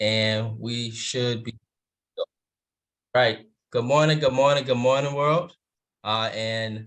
and we should be right. Good morning, world. Thank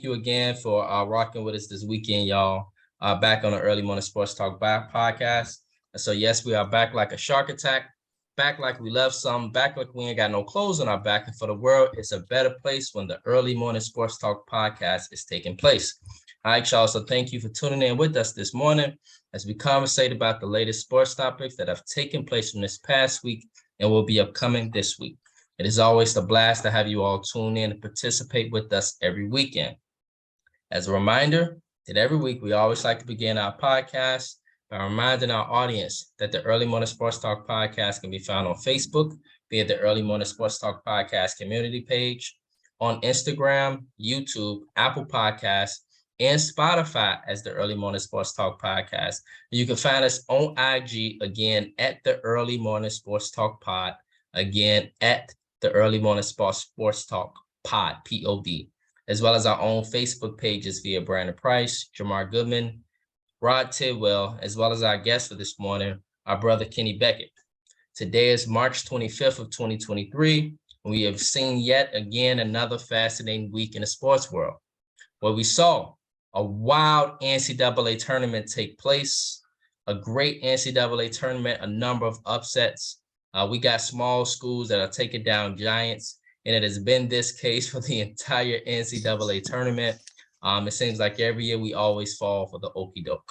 you again for rocking with us this weekend, y'all. Back on the Early Morning Sports Talk podcast. And so, yes, we are back like a shark attack, back like we left some, back like we ain't got no clothes on our back. And for the world, it's a better place when the Early Morning Sports Talk podcast is taking place. All right, y'all. So thank you for tuning in with us this morning as we conversate about the latest sports topics that have taken place from this past week and will be upcoming this week. It is always a blast to have you all tune in and participate with us every weekend. As a reminder that every week we always like to begin our podcast by reminding our audience that the Early Morning Sports Talk podcast can be found on Facebook via the Early Morning Sports Talk podcast community page, on Instagram, YouTube, Apple Podcasts, and Spotify as the Early Morning Sports Talk podcast. You can find us on IG again at the Early Morning Sports Talk pod, again at the Early Morning Sports Talk pod, POD, as well as our own Facebook pages via Brandon Price, Jamar Goodman, Rod Tidwell, as well as our guest for this morning, our brother Kenny Beckett. Today is March 25th of 2023, and we have seen yet again another fascinating week in the sports world, where we saw a wild NCAA tournament take place, a great NCAA tournament, a number of upsets. We got small schools that are taking down giants, and it has been this case for the entire NCAA tournament. It seems like every year we always fall for the okie doke.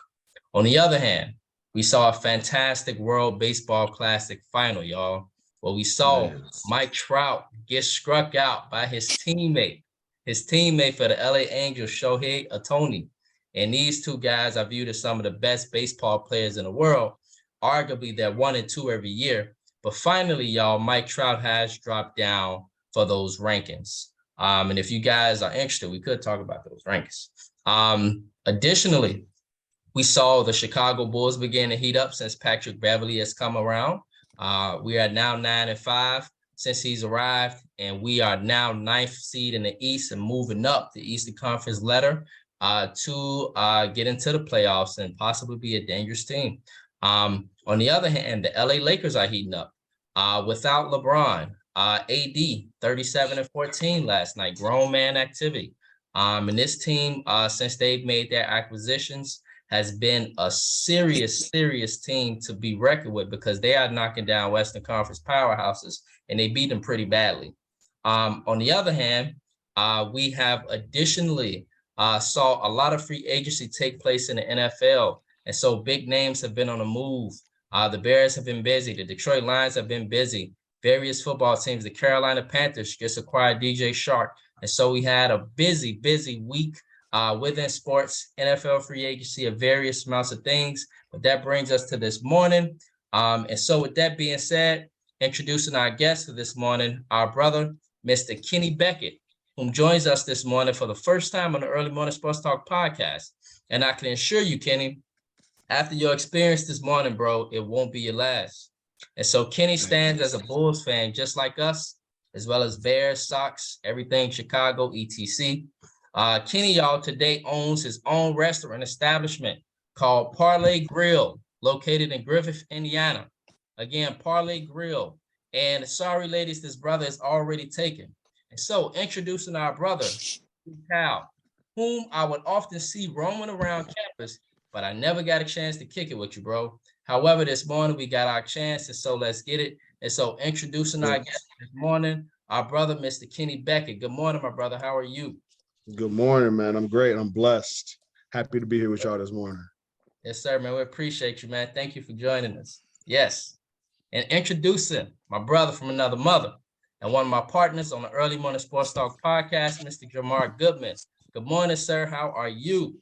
On the other hand, we saw a fantastic World Baseball Classic final, y'all, where we saw Mike Trout get struck out by his teammate for the LA Angels, Shohei Ohtani. And these two guys are viewed as some of the best baseball players in the world. Arguably, they're 1 and 2 every year. But finally, y'all, Mike Trout has dropped down for those rankings. And if you guys are interested, we could talk about those rankings. Additionally, we saw the Chicago Bulls begin to heat up since Patrick Beverley has come around. We are now 9-5 since he's arrived, and we are now 9th seed in the East and moving up the Eastern Conference ladder to get into the playoffs and possibly be a dangerous team. On the other hand, the LA Lakers are heating up without LeBron. AD 37-14 last night, grown man activity. And this team, since they've made their acquisitions, has been a serious team to be reckoned with because they are knocking down Western Conference powerhouses and they beat them pretty badly. On the other hand, we have additionally saw a lot of free agency take place in the NFL. And so big names have been on the move. The Bears have been busy. The Detroit Lions have been busy. Various football teams, the Carolina Panthers just acquired DJ Shark. And so we had a busy week within sports, NFL free agency of various amounts of things. But that brings us to this morning. And so with that being said, introducing our guest for this morning, our brother, Mr. Kenny Beckett, whom joins us this morning for the first time on the Early Morning Sports Talk podcast. And I can assure you, Kenny, after your experience this morning, bro, it won't be your last. And so Kenny stands as a Bulls fan just like us, as well as Bears, Sox, everything Chicago, etc. Kenny, y'all, today owns his own restaurant establishment called Parlay Grill, located in Griffith, Indiana. Again, Parlay Grill. And sorry, ladies, this brother is already taken. And so introducing our brother, Cal, whom I would often see roaming around campus, but I never got a chance to kick it with you, bro. However, this morning we got our chance, and so let's get it. And so introducing our guest this morning, our brother, Mr. Kenny Beckett. Good morning, my brother. How are you? Good morning, man. I'm great. I'm blessed. Happy to be here with y'all this morning. Yes, sir, man. We appreciate you, man. Thank you for joining us. Yes. And introducing my brother from another mother and one of my partners on the Early Morning Sports Talk podcast, Mr. Jamar Goodman. Good morning, sir. How are you?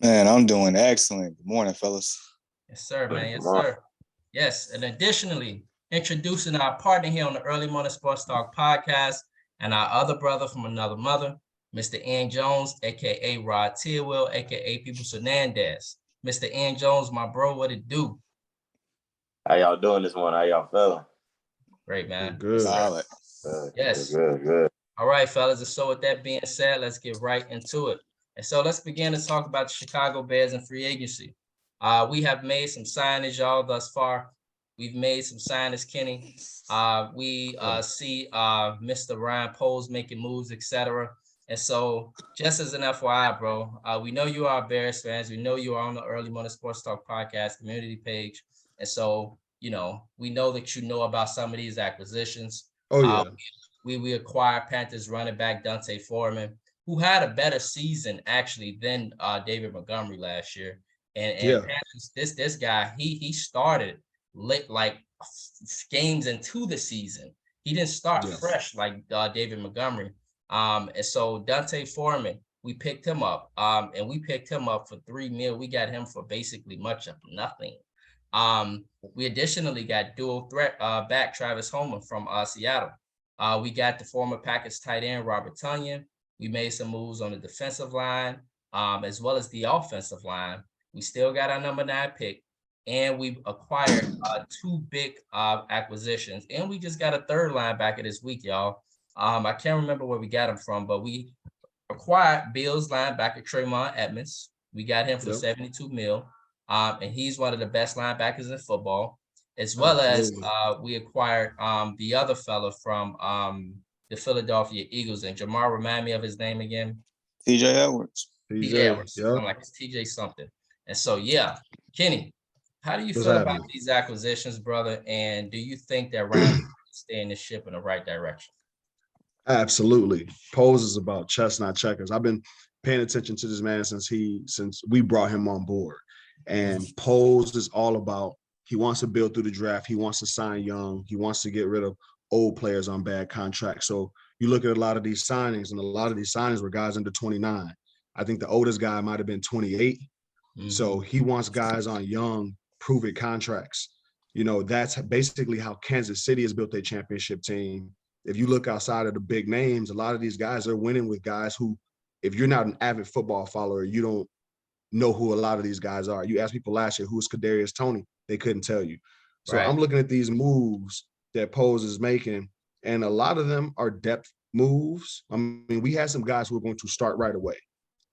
Man, I'm doing excellent. Good morning, fellas. Yes, sir, man. Yes, sir. Yes. And additionally, introducing our partner here on the Early Morning Sports Talk podcast and our other brother from another mother, Mr. Ian Jones, a.k.a. Rod Tidwell, a.k.a. Peoples Hernandez. Mr. Ian Jones, my bro, what it do? How y'all doing this morning? How y'all feeling? Great, man. Good. Solid. Yes. Good. All right, fellas. And so with that being said, let's get right into it. And so let's begin to talk about the Chicago Bears and free agency. We have made some signage, y'all, thus far. We've made some signings, Kenny. We see Mr. Ryan Poles making moves, etc. And so, just as an FYI, bro, we know you are Bears fans. We know you are on the Early Morning Sports Talk podcast community page. And so, we know that you know about some of these acquisitions. Oh yeah. We acquired Panthers running back Dante Foreman, who had a better season actually than David Montgomery last year. And Panthers, this guy, he started late, like games into the season. He didn't start fresh like David Montgomery. And so Dante Foreman, we picked him up. And we picked him up for $3 million. We got him for basically much of nothing. We additionally got dual threat back Travis Homer from Seattle. We got the former Packers tight end Robert Tonyan. We made some moves on the defensive line, as well as the offensive line. We still got our number 9 pick, and we acquired 2 big acquisitions, and we just got a third linebacker this week, y'all. I can't remember where we got him from, but we acquired Bills linebacker Tremont Edmonds. We got him for $72 million, and he's one of the best linebackers in football. As well as we acquired the other fella from the Philadelphia Eagles. And Jamar, remind me of his name again. TJ Edwards. Edwards. I'm like, it's TJ something. And so, Kenny, how do you feel about these acquisitions, brother? And do you think that Ryan is steering the ship in the right direction? Absolutely. Pose is about chess, not checkers. I've been paying attention to this man since we brought him on board. And Pose is all about, he wants to build through the draft. He wants to sign young. He wants to get rid of old players on bad contracts. So you look at a lot of these signings, and a lot of these signings were guys under 29. I think the oldest guy might have been 28. So he wants guys on young, prove-it contracts. That's basically how Kansas City has built their championship team. If you look outside of the big names, a lot of these guys are winning with guys who, if you're not an avid football follower, you don't know who a lot of these guys are. You asked people last year, who's Kadarius Toney? They couldn't tell you. So I'm looking at these moves that Pose is making, and a lot of them are depth moves. I mean, we had some guys who are going to start right away.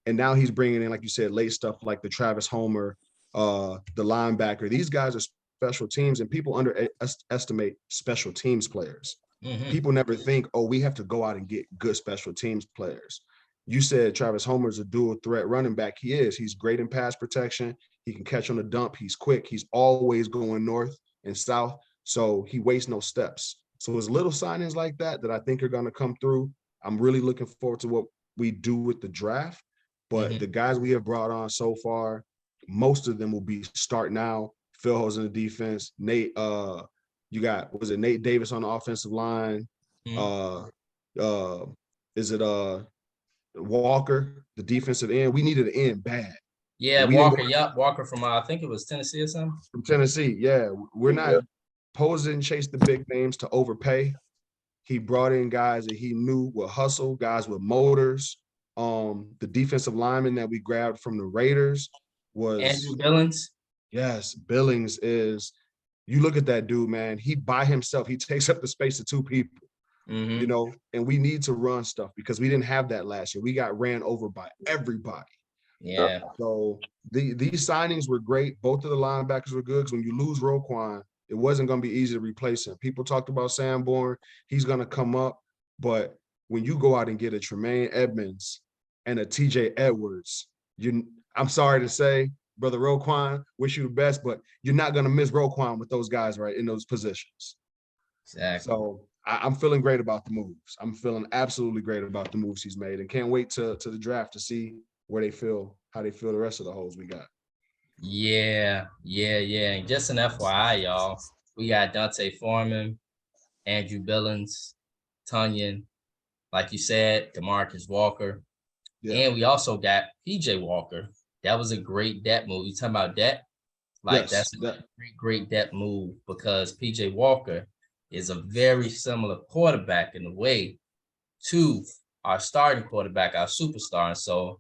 And now he's bringing in, like you said, late stuff like the Travis Homer, the linebacker. These guys are special teams, and people underestimate special teams players. People never think, oh, we have to go out and get good special teams players. You said Travis Homer's a dual threat running back. He is. He's great in pass protection. He can catch on the dump. He's quick. He's always going north and south. So he wastes no steps. So it's little signings like that I think are going to come through. I'm really looking forward to what we do with the draft. But the guys we have brought on so far, most of them will be start now. Phil Ho's in the defense. Nate, you got, was it Nate Davis on the offensive line? Is it Walker, the defensive end? We needed an end bad. Yeah, Walker. Walker from I think it was Tennessee or something. From Tennessee, we're not posing chase the big names to overpay. He brought in guys that he knew would hustle, guys with motors. The defensive lineman that we grabbed from the Raiders was Andrew Billings. Yes, Billings is. You look at that dude, man. He by himself, he takes up the space of 2 people. And we need to run stuff because we didn't have that last year. We got ran over by everybody. Yeah. So these signings were great. Both of the linebackers were good because when you lose Roquan, it wasn't going to be easy to replace him. People talked about Sanborn. He's going to come up. But when you go out and get a Tremaine Edmonds and a TJ Edwards, I'm sorry to say, Brother Roquan, wish you the best, but you're not going to miss Roquan with those guys right in those positions. Exactly. So I'm feeling great about the moves. I'm feeling absolutely great about the moves he's made, and can't wait to the draft to see how they feel the rest of the holes we got. Yeah. And just an FYI, y'all, we got Dante Foreman, Andrew Billings, Tonyan, like you said, DeMarcus Walker, and we also got PJ Walker. That was a great depth move. You talking about depth? That's a great depth move because PJ Walker is a very similar quarterback in a way to our starting quarterback, our superstar. And so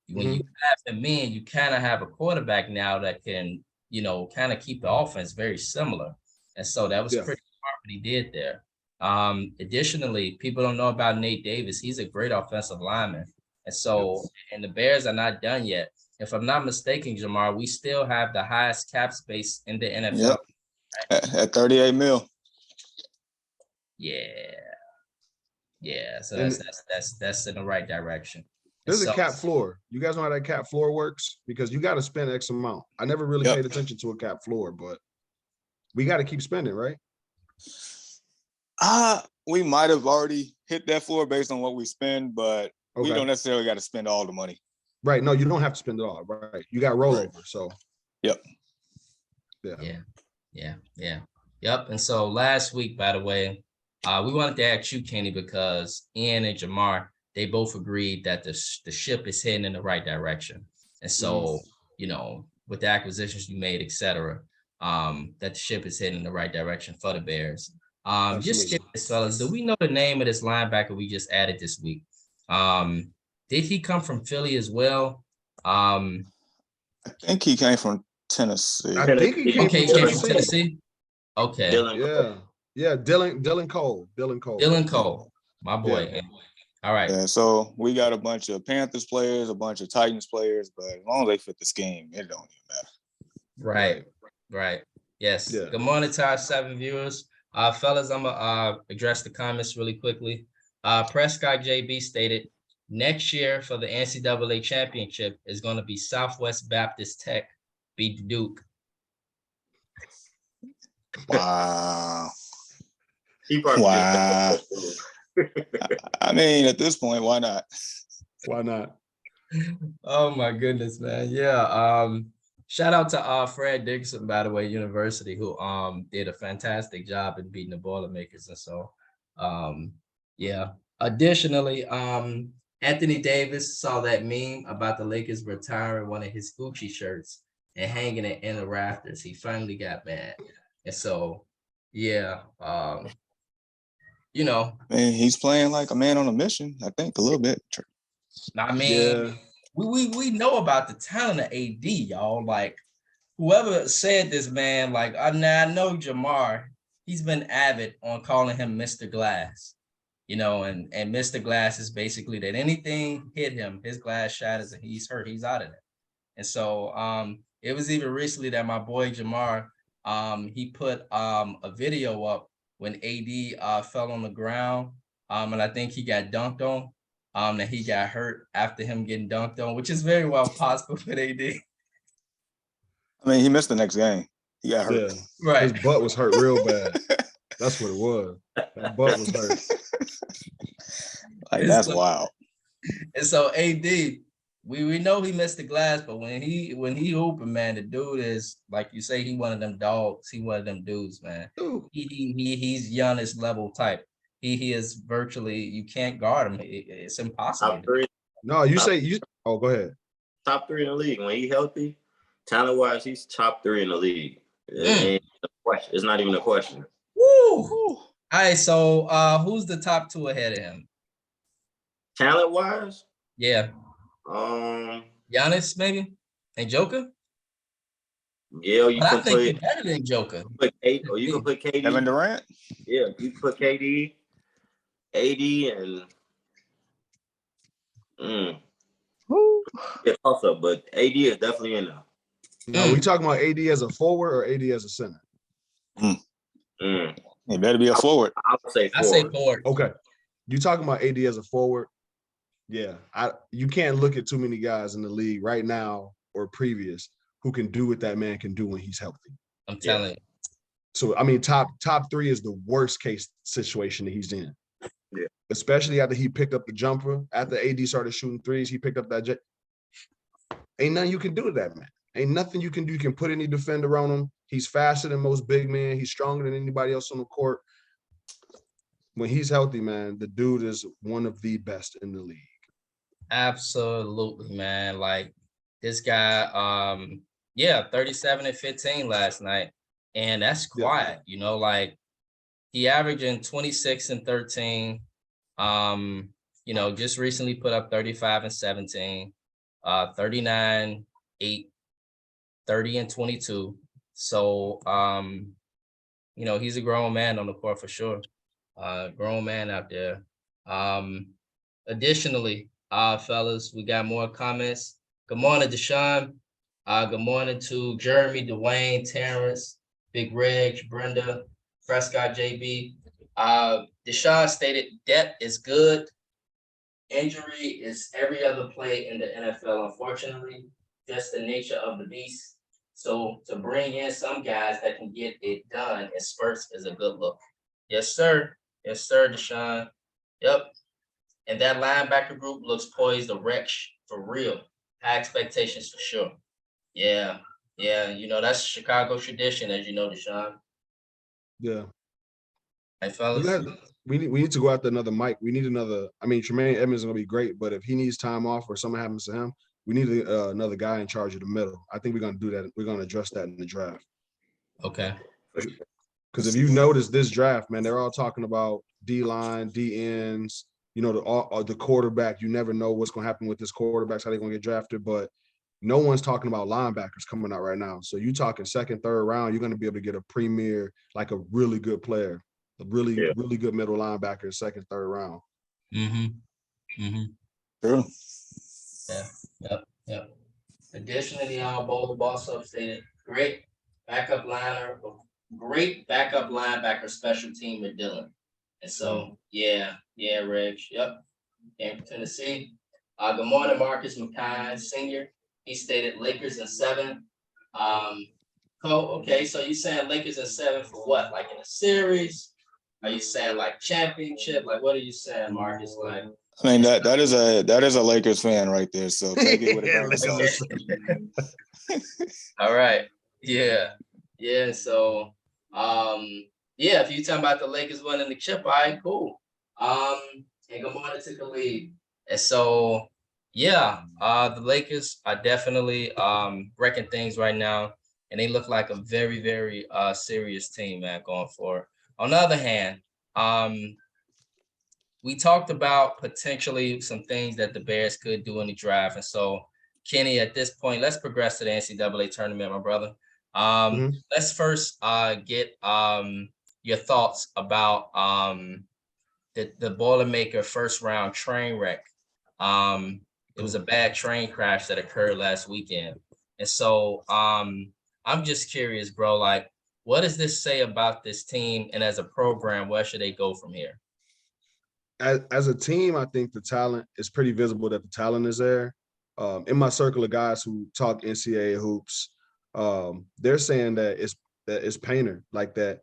when you have him in, you kind of have a quarterback now that can, kind of keep the offense very similar. And so that was pretty smart what he did there. Additionally, people don't know about Nate Davis. He's a great offensive lineman. And so, and the Bears are not done yet. If I'm not mistaken, Jamar, we still have the highest cap space in the NFL. At 38 mil. Yeah. So And that's in the right direction. there's a So, cap floor. You guys know how that cap floor works? Because you got to spend X amount. I never really Yep. paid attention to a cap floor, but we got to keep spending, right? We might have already hit that floor based on what we spend, but we Okay. don't necessarily got to spend all the money. Right. No, you don't have to spend it all. Right. You got rollover. So. Yep. Yeah. Yep. And so last week, by the way, we wanted to ask you, Kenny, because Ian and Jamar, they both agreed that the ship is heading in the right direction. And so, with the acquisitions you made, et cetera, that the ship is heading in the right direction for the Bears. Just curious, fellas, do we know the name of this linebacker we just added this week? Did he come from Philly as well? I think he came from Tennessee. I think he came from Tennessee. Okay. Yeah. Dylan Cole. Dylan Cole, my boy. Yeah. All right. Yeah, so we got a bunch of Panthers players, a bunch of Titans players, but as long as they fit the scheme, it don't even matter. Right. Yes. Yeah. Good morning to our 7 viewers. Fellas, I'm gonna address the comments really quickly. Prescott JB stated, next year for the NCAA championship is going to be Southwest Baptist Tech beat Duke. Wow. Wow. I mean, at this point, why not? Why not? Oh my goodness, man. Yeah. Shout out to Fred Dixon, by the way, University, who did a fantastic job in beating the Boilermakers. And so yeah. Additionally, Anthony Davis saw that meme about the Lakers retiring one of his Gucci shirts and hanging it in the rafters. He finally got mad. And so yeah, I mean, he's playing like a man on a mission, I think, a little bit. I mean, we know about the talent of AD, y'all. Like, whoever said this, man, like, I know Jamar, he's been avid on calling him Mr. Glass, and Mr. Glass is basically that anything hit him, his glass shatters and he's hurt, he's out of it. And so it was even recently that my boy Jamar, he put a video up when AD fell on the ground, and I think he got dunked on. That he got hurt after him getting dunked on, which is very well possible for AD. I mean, he missed the next game. He got hurt. Yeah. Right. His butt was hurt real bad. That's what it was. That butt was hurt. Like, that's wild. And so AD, we know he missed the glass, but when he hooping, man, the dude is, like you say, he one of them dogs. He one of them dudes, man. He's Giannis level type. He is virtually, you can't guard him. It's impossible. Top 3. No, go ahead. Top 3 in the league. When he's healthy, talent-wise, he's top 3 in the league. It's not even a question. Woo! All right, so who's the top 2 ahead of him? Talent-wise? Yeah. Giannis, maybe? And Joker? Yeah, I think he's better than Joker. You can put KD. Kevin Durant? Yeah, you can put KD, AD, and yeah, also, but AD is definitely in there. Are we talking about AD as a forward or AD as a center? He better be a forward. I would say forward. I say forward. Okay. You talking about AD as a forward? Yeah. You can't look at too many guys in the league right now or previous who can do what that man can do when he's healthy. I'm telling you. So, I mean, top 3 is the worst case situation that he's in. Yeah. Especially after he picked up the jumper. After AD started shooting threes, he picked up that ain't nothing you can do to that man. Ain't nothing you can do. You can put any defender on him. He's faster than most big men. He's stronger than anybody else on the court. When he's healthy, man, the dude is one of the best in the league. Absolutely, man. Like, this guy, 37 and 15 last night. And that's quiet, like he averaging 26 and 13. Just recently put up 35 and 17, 39, 8, 30 and 22. So, he's a grown man on the court for sure. Grown man out there. Additionally, fellas, we got more comments. Good morning, Deshaun. Good morning to Jeremy, Dwayne, Terrence. Big Reg, Brenda, Prescott, JB. Deshaun stated depth is good. Injury is every other play in the NFL, unfortunately. Just the nature of the beast. So to bring in some guys that can get it done in spurts is a good look. Yes, sir. Yes, sir, Deshaun. Yep. And that linebacker group looks poised to wreck for real. High expectations for sure. Yeah. Yeah. You know, that's Chicago tradition, as you know, Deshaun. Yeah. Hey, fellas. We need to go after another Mike. We need another. I mean, Tremaine Edmonds is gonna be great, but if he needs time off or something happens to him, we need another guy in charge of the middle. I think we're gonna do that. We're gonna address that in the draft. Okay. Because if you notice this draft, man, they're all talking about D line, D ends. You know, the quarterback. You never know what's gonna happen with this quarterbacks, how they're gonna get drafted, but no one's talking about linebackers coming out right now. So you talking second, third round, you're gonna be able to get a premier, like a really good player. A really good middle linebacker, second, third round. Mm-hmm. Mm-hmm. True. Yeah. Yep. Additionally, Bowler also stated great backup linebacker, special team with Dylan. And so, yeah, Reg. Yep. Came from Tennessee. Good morning, Marcus McKay, Sr. He stated Lakers in 7. Okay, so you saying Lakers in 7 for what? Like in a series? Are you saying like championship? Like what are you saying, Marcus? Like I mean that is a Lakers fan right there. So take it with a grain of salt. All right. Yeah. So if you talking about the Lakers winning the chip, all right, cool. And good morning to the league. And so the Lakers are definitely wrecking things right now, and they look like a very, very serious team, man, going forward. On the other hand, we talked about potentially some things that the Bears could do in the draft. And so, Kenny, at this point, let's progress to the NCAA tournament, my brother. Let's first get your thoughts about the Boilermaker first round train wreck. It was a bad train crash that occurred last weekend. And so I'm just curious, bro, like, what does this say about this team? And as a program, where should they go from here? As a team, I think the talent is pretty visible that the talent is there. In my circle of guys who talk NCAA hoops, they're saying that it's Painter, like that.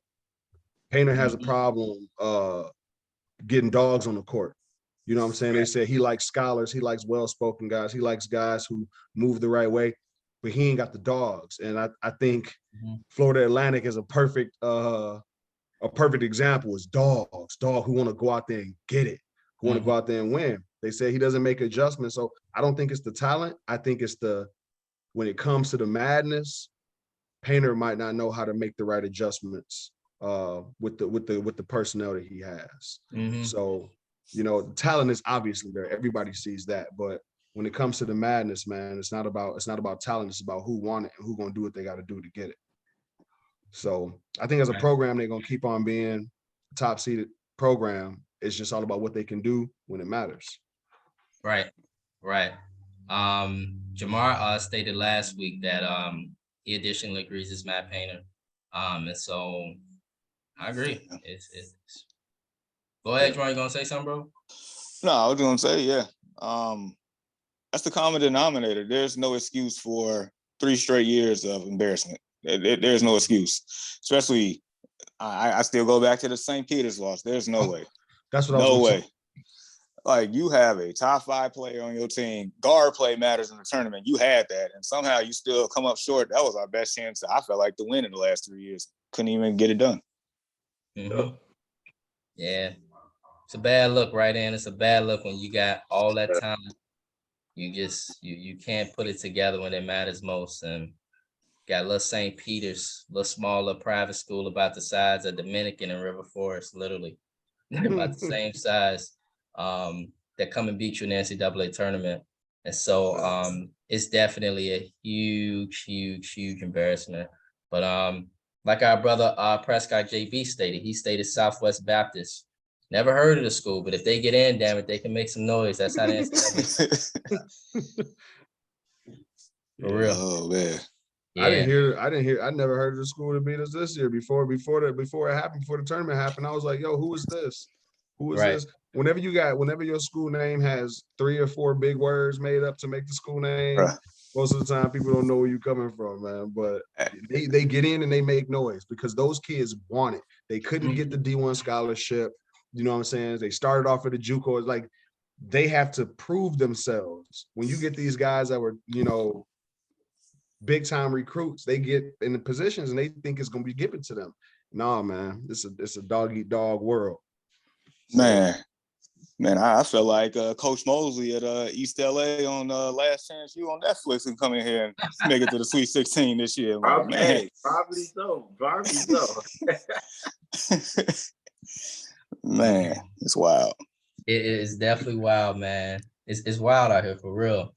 Painter has a problem getting dogs on the court. You know what I'm saying? They said he likes scholars, he likes well-spoken guys, he likes guys who move the right way, but he ain't got the dogs. And I think Florida Atlantic is a perfect example. Is dog who want to go out there and get it, who want to go out there and win. They say he doesn't make adjustments. So I don't think it's the talent. I think it's when it comes to the madness, Painter might not know how to make the right adjustments with the personnel that he has. So, you know, the talent is obviously there. Everybody sees that. But when it comes to the madness, man, it's not about talent. It's about who want it and who gonna do what they got to do to get it. So I think as a program, they're gonna keep on being a top seeded program. It's just all about what they can do when it matters. Right. Jamar stated last week that he additionally agrees it's Matt Painter. And so I agree. It's Go ahead, Jamar. You gonna say something, bro? No, I was gonna say, that's the common denominator. There's no excuse for 3 straight years of embarrassment. There's no excuse. Especially, I still go back to the St. Peter's loss. There's no way. That's what no way. Like, you have a top 5 player on your team. Guard play matters in the tournament. You had that, and somehow you still come up short. That was our best chance, I felt like, to win in the last 3 years. Couldn't even get it done. Yeah. It's a bad look, right? And it's a bad look when you got all that time. You just you can't put it together when it matters most. And got little St. Peter's, little smaller private school about the size of Dominican and River Forest, literally. About the same size. That come and beat you in the NCAA tournament. And so it's definitely a huge embarrassment. But like our brother Prescott JB stated, he stated Southwest Baptist. Never heard of the school, but if they get in, damn it, they can make some noise. That's how the NCAA. For real. Oh man. I never heard of the school that beat us this year before it happened, before the tournament happened. I was like, yo, who is this? Who is Right. this? Whenever your school name has 3 or 4 big words made up to make the school name, Bruh. most of the time people don't know where you're coming from, man. But they get in and they make noise because those kids want it. They couldn't get the D1 scholarship. You know what I'm saying? They started off at the JUCO. It's like they have to prove themselves. When you get these guys that were, big time recruits, they get in the positions and they think it's gonna be given to them. Nah, man, it's a dog eat dog world. So, Man, I feel like Coach Mosley at East LA on Last Chance U on Netflix and come in here and make it to the Sweet 16 this year. Probably, Man. probably so. Probably so. Man, it's wild. It is definitely wild, man. It's wild out here for real.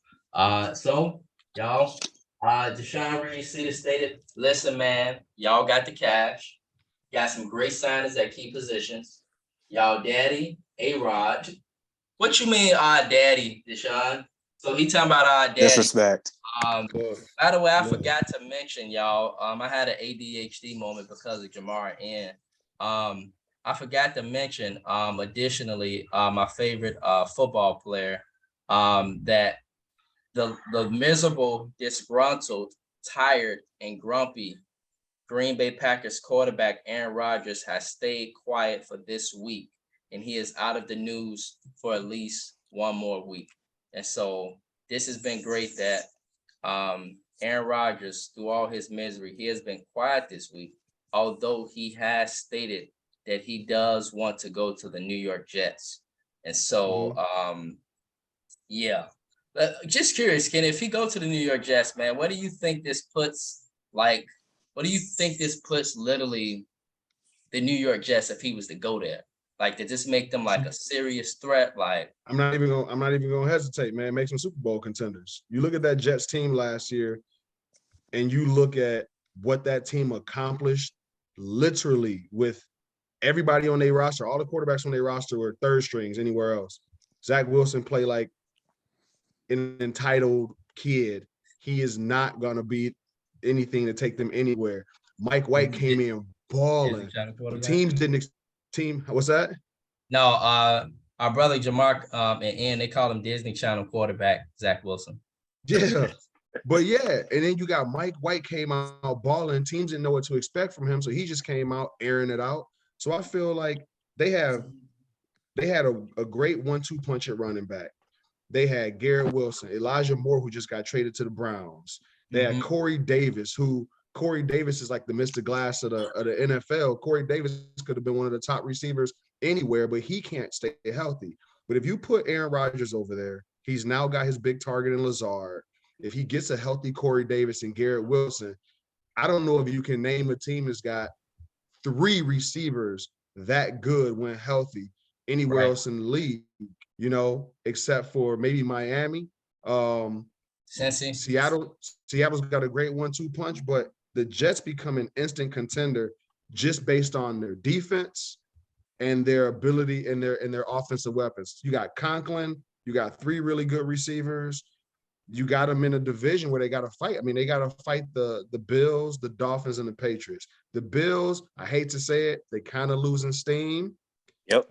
So y'all, Deshaun Reed stated, listen, man, y'all got the cash, got some great signings at key positions. Y'all daddy, A-Rod. What you mean, daddy, Deshaun? So he talking about our daddy. Disrespect. By the way, I forgot to mention, y'all. I had an ADHD moment because of Jamar and I forgot to mention, additionally, my favorite football player, that the miserable, disgruntled, tired, and grumpy Green Bay Packers quarterback Aaron Rodgers has stayed quiet for this week, and he is out of the news for at least one more week. And so this has been great that Aaron Rodgers, through all his misery, he has been quiet this week, although he has stated that he does want to go to the New York Jets. And so, yeah. Just curious, Ken, if he go to the New York Jets, man, what do you think this puts, literally the New York Jets if he was to go there? Like, did this make them like a serious threat? Like, I'm not even gonna hesitate, man. Make some Super Bowl contenders. You look at that Jets team last year, and you look at what that team accomplished, literally with everybody on their roster, all the quarterbacks on their roster were third strings anywhere else. Zach Wilson played like an entitled kid. He is not gonna be anything to take them anywhere. Mike White came in balling. What's that? No, our brother Jamar and Ian, they call him Disney Channel quarterback Zach Wilson. Yeah, but yeah, and then you got Mike White came out balling. Teams didn't know what to expect from him, so he just came out airing it out. So I feel like they had a great 1-2 punch at running back. They had Garrett Wilson, Elijah Moore, who just got traded to the Browns. They had Corey Davis, Corey Davis is like the Mr. Glass of the NFL. Corey Davis could have been one of the top receivers anywhere, but he can't stay healthy. But if you put Aaron Rodgers over there, he's now got his big target in Lazard. If he gets a healthy Corey Davis and Garrett Wilson, I don't know if you can name a team that's got 3 receivers that good when healthy anywhere else in the league, except for maybe Miami. Cincy. Seattle's got a great 1-2 punch, but the Jets become an instant contender just based on their defense and their ability and their offensive weapons. You got Conklin, you got 3 really good receivers. You got them in a division where they got to fight. I mean, they got to fight the Bills, the Dolphins, and the Patriots. The Bills, I hate to say it, they kind of losing steam. Yep.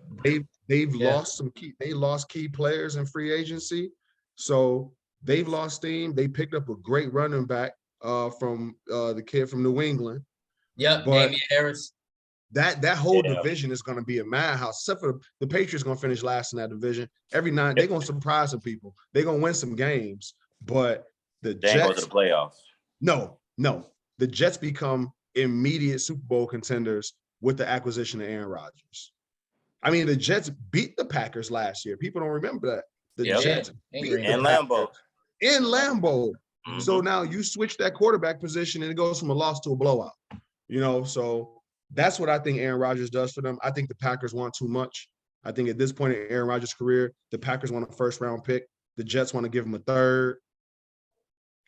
They've lost key players in free agency. So they've lost steam. They picked up a great running back from the kid from New England. Yep, Damian Harris. That whole division is going to be a madhouse. Except for the Patriots going to finish last in that division. Every night they're going to surprise some people. They're going to win some games, but the Jets go to the playoffs. No, the Jets become immediate Super Bowl contenders with the acquisition of Aaron Rodgers. I mean, the Jets beat the Packers last year. People don't remember that. The Jets beat the Lambeau. In Lambeau. So now you switch that quarterback position and it goes from a loss to a blowout. So that's what I think Aaron Rodgers does for them. I think the Packers want too much. I think at this point in Aaron Rodgers' career, the Packers want a first-round pick. The Jets want to give him a third.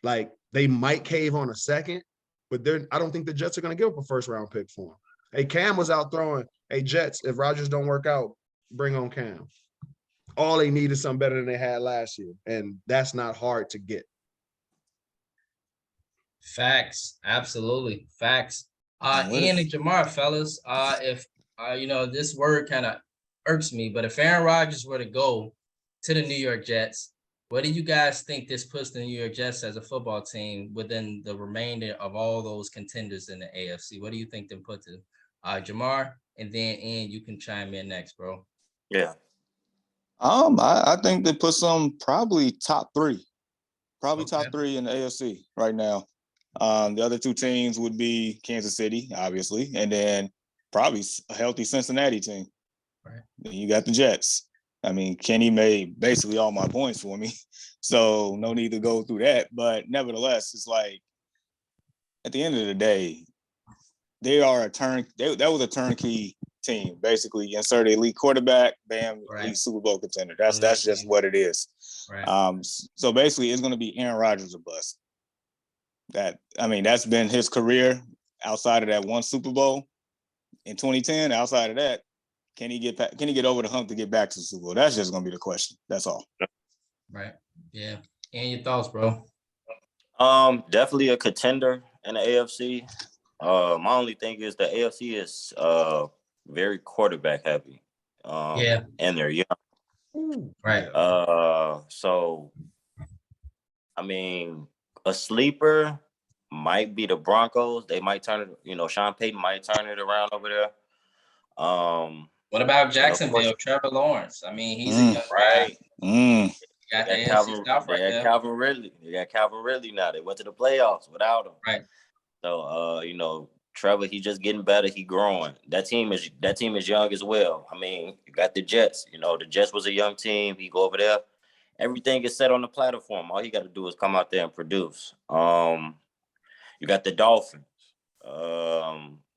Like, they might cave on a second, but I don't think the Jets are going to give up a first-round pick for him. Hey, Cam was out throwing, hey, Jets, if Rodgers don't work out, bring on Cam. All they need is something better than they had last year, and that's not hard to get. Facts, absolutely, facts. I'm with Ian it. and Jamar, fellas, if this word kind of irks me, but if Aaron Rodgers were to go to the New York Jets, what do you guys think this puts the New York Jets as a football team within the remainder of all those contenders in the AFC? What do you think them puts it? Jamar, and then Ian, you can chime in next, bro. Yeah. I think they put some probably top three Okay. top three in the AFC right now. The other two teams would be Kansas City, obviously, and then probably a healthy Cincinnati team. Right. Then you got the Jets. I mean, Kenny made basically all my points for me, so no need to go through that. But nevertheless, it's like at the end of the day, they are that was a turnkey team. Basically, insert elite quarterback, bam, Right. elite Super Bowl contender. That's just what it is. Right. So basically, it's going to be Aaron Rodgers or bust. That's been his career outside of that one Super Bowl in 2010. Outside of that, can he get over the hump to get back to the Super Bowl? That's just going to be the question. That's all. Right. Yeah. And your thoughts, bro? Definitely a contender in the AFC. My only thing is the AFC is very quarterback heavy. Yeah. And they're young. Right. So I mean, a sleeper might be the Broncos. They might turn it, Sean Payton might turn it around over there. What about Of Jacksonville, course, Trevor Lawrence? I mean, he's a young guy. right. You got the They got AFC Calvin. South right They got there. Calvin Ridley. They got Calvin Ridley now. They went to the playoffs without him. Right. So, Trevor, he's just getting better. He growing. That team is young as well. I mean, you got the Jets. The Jets was a young team. He go over there. Everything is set on the platform. All he got to do is come out there and produce. You got the Dolphins.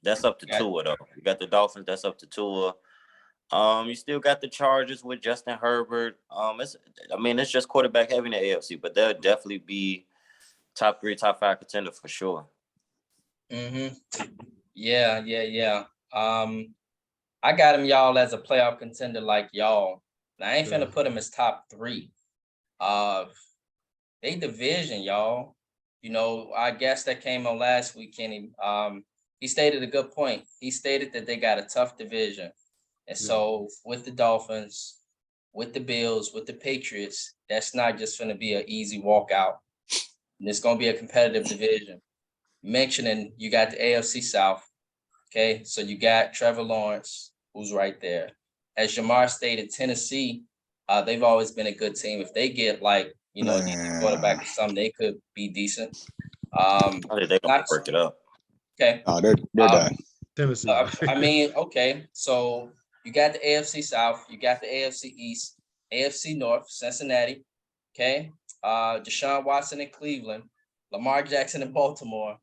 That's up to Tua though. You got the Dolphins. That's up to Tua. You still got the Chargers with Justin Herbert. It's just quarterback heavy in the AFC, but they'll definitely be top 3, top 5 contender for sure. Mm-hmm. Yeah. I got him, y'all, as a playoff contender like y'all. Now, I ain't finna put him as top 3. They division, y'all. I guess that came on last week, Kenny. He stated a good point. He stated that they got a tough division. And so with the Dolphins, with the Bills, with the Patriots, that's not just going to be an easy walkout. And it's going to be a competitive division. Mentioning you got the AFC South. Okay, so you got Trevor Lawrence, who's right there. As Jamar stated, Tennessee, they've always been a good team. If they get decent quarterback or something, they could be decent. I think they're gonna break it up. Okay. Oh, they're done. Tennessee. Okay. So you got the AFC South, you got the AFC East, AFC North, Cincinnati. Okay. Deshaun Watson in Cleveland, Lamar Jackson in Baltimore.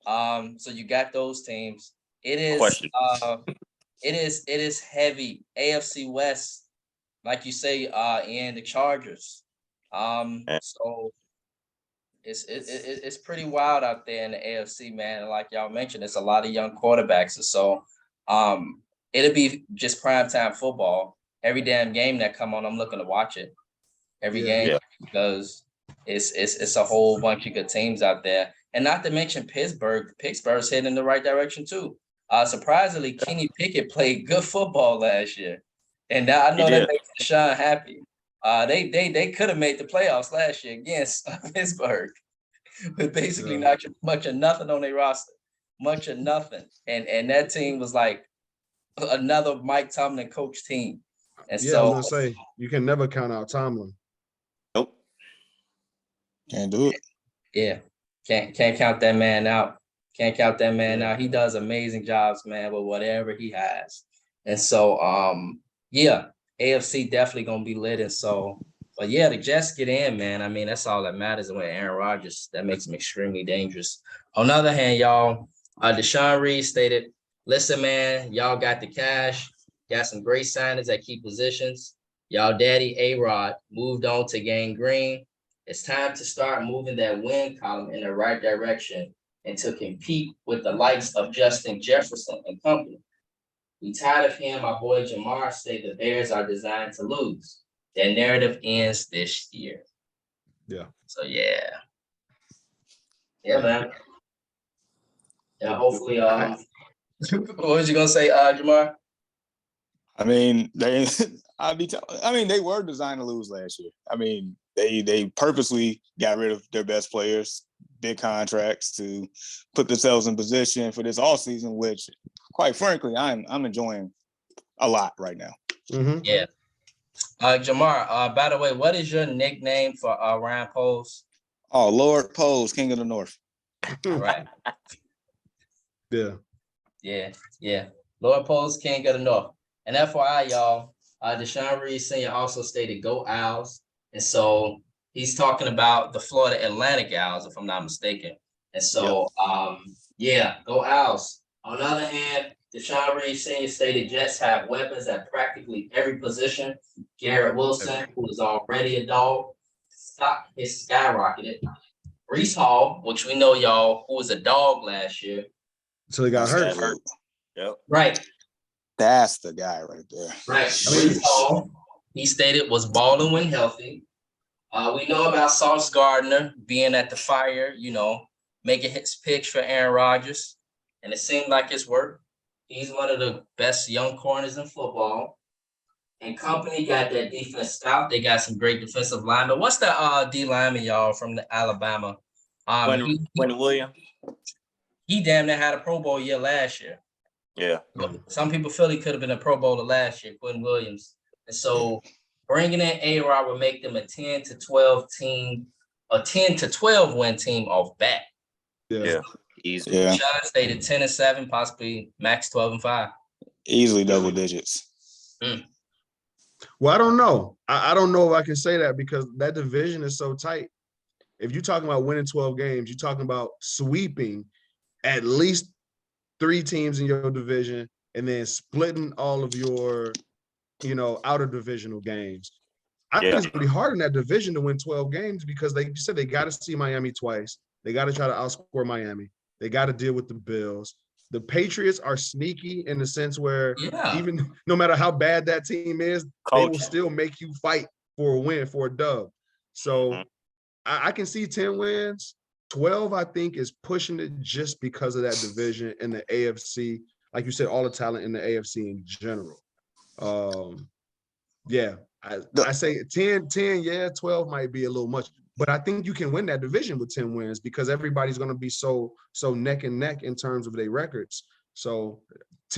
So you got those teams. It is heavy. AFC West, like you say, and the Chargers. So it's pretty wild out there in the AFC, man. And like y'all mentioned, it's a lot of young quarterbacks, and so it'll be just primetime football. Every damn game that come on, I'm looking to watch it. Every game because it's a whole bunch of good teams out there. And not to mention Pittsburgh. Pittsburgh's heading in the right direction too. Surprisingly, Kenny Pickett played good football last year. And I know that makes Deshaun happy. They could have made the playoffs last year against Pittsburgh, but basically not much of nothing on their roster. Much of nothing. And that team was like another Mike Tomlin coach team. And I was gonna say you can never count out Tomlin. Nope. Can't do it. Yeah. Can't count that man out. Can't count that man out. He does amazing jobs, man, with whatever he has. And so AFC definitely gonna be lit. And so, but the Jets get in, man. I mean, that's all that matters. And with Aaron Rodgers, that makes him extremely dangerous. On the other hand, y'all, Deshaun Reed stated, listen, man, y'all got the cash, got some great signings at key positions. Y'all daddy A-Rod moved on to Gang Green. It's time to start moving that win column in the right direction and to compete with the likes of Justin Jefferson and company. We tired of hearing my boy Jamar say the Bears are designed to lose. That narrative ends this year. Yeah. So, man. Yeah, hopefully. What was you gonna say, Jamar? I mean, they they were designed to lose last year. I mean, they purposely got rid of their best players, big contracts to put themselves in position for this offseason, which quite frankly, I'm enjoying a lot right now. Mhm. Yeah. Jamar, by the way, what is your nickname for Ryan Poles? Oh, Lord Pose, King of the North. All right. Yeah. Yeah. Lord Poles, King of the North. And FYI, y'all, Deshaun Reed Sr. also stated go Owls. And so he's talking about the Florida Atlantic Owls, if I'm not mistaken. And so, yeah, go Owls. On the other hand, Deshaun Reed Sr. stated Jets have weapons at practically every position. Garrett Wilson, who is already a dog, stock is skyrocketed. Brees Hall, which we know y'all, who was a dog last year. Until he got hurt. Yep. Right. That's the guy right there. Right. I mean, Brees Hall, he stated, was balling when healthy. We know about Sauce Gardner being at the fire, making his picks for Aaron Rodgers. And it seemed like it's worked. He's one of the best young corners in football. And company got that defense stout. They got some great defensive linemen. What's the D lineman, y'all, from the Alabama? Quentin Williams. He damn near had a Pro Bowl year last year. Yeah. Some people feel he could have been a Pro Bowler last year, Quentin Williams. And so bringing in A-Rod would make them a 10 to 12 win team off bat. Yeah. Easy. Yeah. Sean stated 10-7, possibly max 12-5. Easily double digits. Well, I don't know. I don't know if I can say that because that division is so tight. If you're talking about winning 12 games, you're talking about sweeping at least 3 teams in your division and then splitting all of your, outer divisional games. I think it's going to be hard in that division to win 12 games because you said they got to see Miami twice. They got to try to outscore Miami. They got to deal with the Bills. The Patriots are sneaky in the sense where even no matter how bad that team is, they will still make you fight for a win, for a dub. So I can see 10 wins. 12, I think, is pushing it just because of that division in the AFC. Like you said, all the talent in the AFC in general. I say 10, yeah, 12 might be a little much. But I think you can win that division with 10 wins because everybody's going to be so neck and neck in terms of their records. So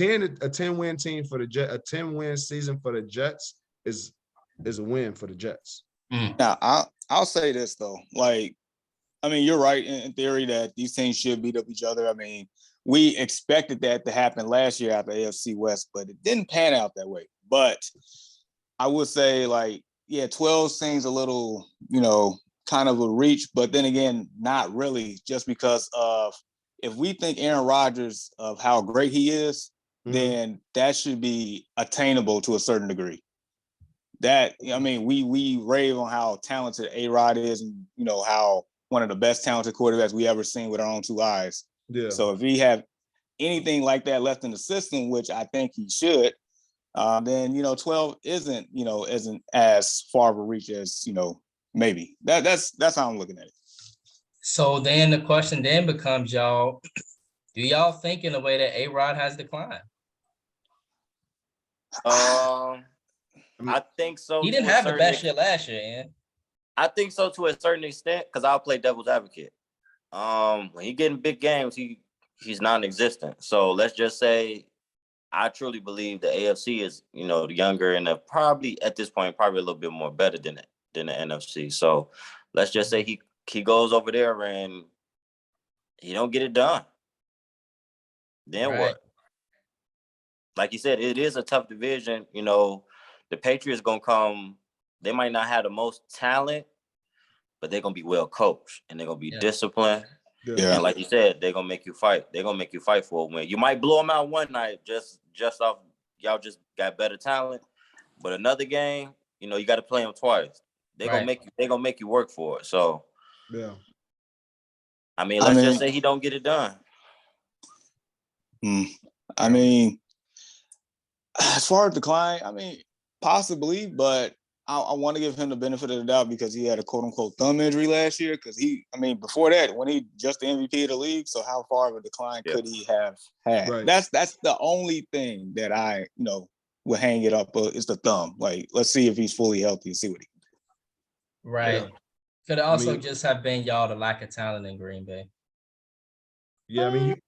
a 10-win team for the Jets, a 10-win season for the Jets is a win for the Jets. Now, I'll say this, though. You're right in theory that these teams should beat up each other. I mean, we expected that to happen last year after AFC West, but it didn't pan out that way. But I would say, 12 seems a little, kind of a reach, but then again, not really, just because of if we think Aaron Rodgers of how great he is, then that should be attainable to a certain degree. That, we rave on how talented A-Rod is and, how one of the best talented quarterbacks we ever seen with our own 2 eyes. Yeah. So if we have anything like that left in the system, which I think he should, then 12 isn't as far of a reach as maybe. That's how I'm looking at it. So then the question then becomes, y'all, do y'all think in a way that A-Rod has declined? I think so. He didn't have the best year last year, Ian. I think so to a certain extent because I'll play devil's advocate. When he getting big games, he's non-existent. So let's just say I truly believe the AFC is, the younger and probably at this point probably a little bit more better than the NFC. So let's just say he goes over there and he don't get it done. Then what? Like you said, it is a tough division. The Patriots gonna come. They might not have the most talent, but they're gonna be well coached and they're gonna be disciplined. Yeah. And like you said, they're gonna make you fight. They're gonna make you fight for a win. You might blow them out one night just off y'all just got better talent, but another game, you got to play them twice. They're gonna make you work for it. So let's just say he don't get it done. As far as decline, possibly, but I want to give him the benefit of the doubt because he had a quote unquote thumb injury last year. Because before that, when he just the MVP of the league, so how far of a decline could he have had? Right. That's the only thing that I would hang it up is the thumb. Like, let's see if he's fully healthy and see what he can do. Right. Yeah. Could also just have been y'all the lack of talent in Green Bay. Yeah, I mean,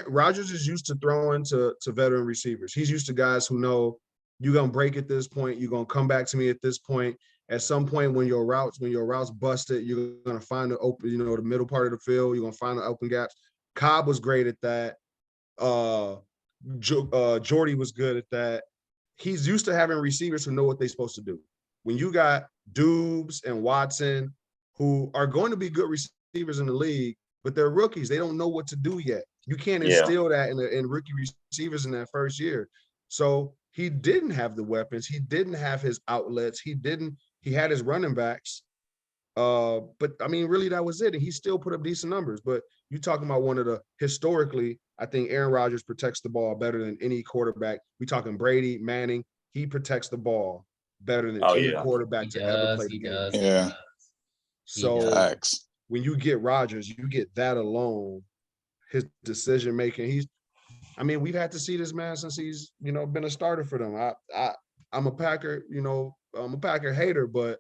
Rodgers is used to throwing to veteran receivers. He's used to guys who know you're gonna break at this point, you're gonna come back to me at this point. At some point, when your routes busted, you're gonna find the open, the middle part of the field. You're gonna find the open gaps. Cobb was great at that. Jordy was good at that. He's used to having receivers who know what they're supposed to do. When you got Dubes and Watson, who are going to be good receivers in the league, but they're rookies. They don't know what to do yet. You can't instill that in rookie receivers in that first year. So he didn't have the weapons. He didn't have his outlets. He had his running backs. But I mean, really, that was it. And he still put up decent numbers. But you're talking about one of the historically, I think Aaron Rodgers protects the ball better than any quarterback. We talking Brady, Manning. He protects the ball better than any quarterback to ever play the game. Yeah. So when you get Rodgers, you get that alone. His decision making. We've had to see this man since he's been a starter for them. I'm a Packer, I'm a Packer hater, but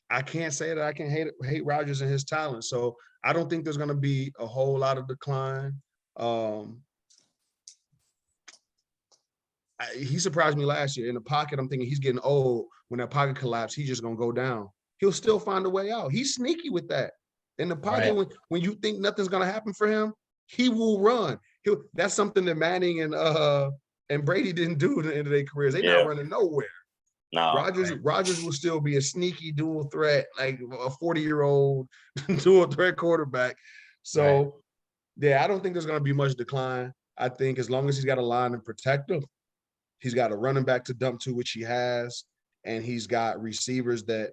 I can't say that I can hate Rodgers and his talent. So I don't think there's going to be a whole lot of decline. He surprised me last year in the pocket. I'm thinking he's getting old. When that pocket collapsed, he's just going to go down. He'll still find a way out. He's sneaky with that. In the pocket, when you think nothing's going to happen for him, he will run. That's something that Manning and Brady didn't do at the end of their careers. They're not running nowhere. No, Rodgers will still be a sneaky dual threat, like a 40-year-old dual threat quarterback. So, I don't think there's going to be much decline. I think as long as he's got a line and protect him, he's got a running back to dump to, which he has, and he's got receivers that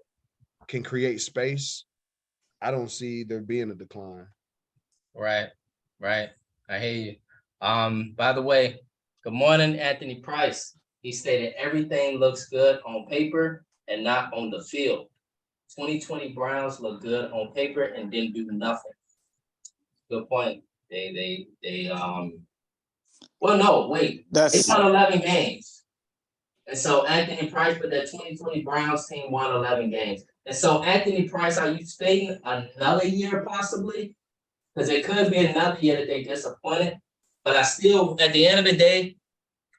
can create space. I don't see there being a decline. Right. I hear you. By the way, good morning, Anthony Price. He stated everything looks good on paper and not on the field. 2020 Browns look good on paper and didn't do nothing. Good point. They won 11 games. And so Anthony Price, but that 2020 Browns team won 11 games. And so Anthony Price, are you stating another year possibly? Because it could be another year that they disappointed. But I still, at the end of the day,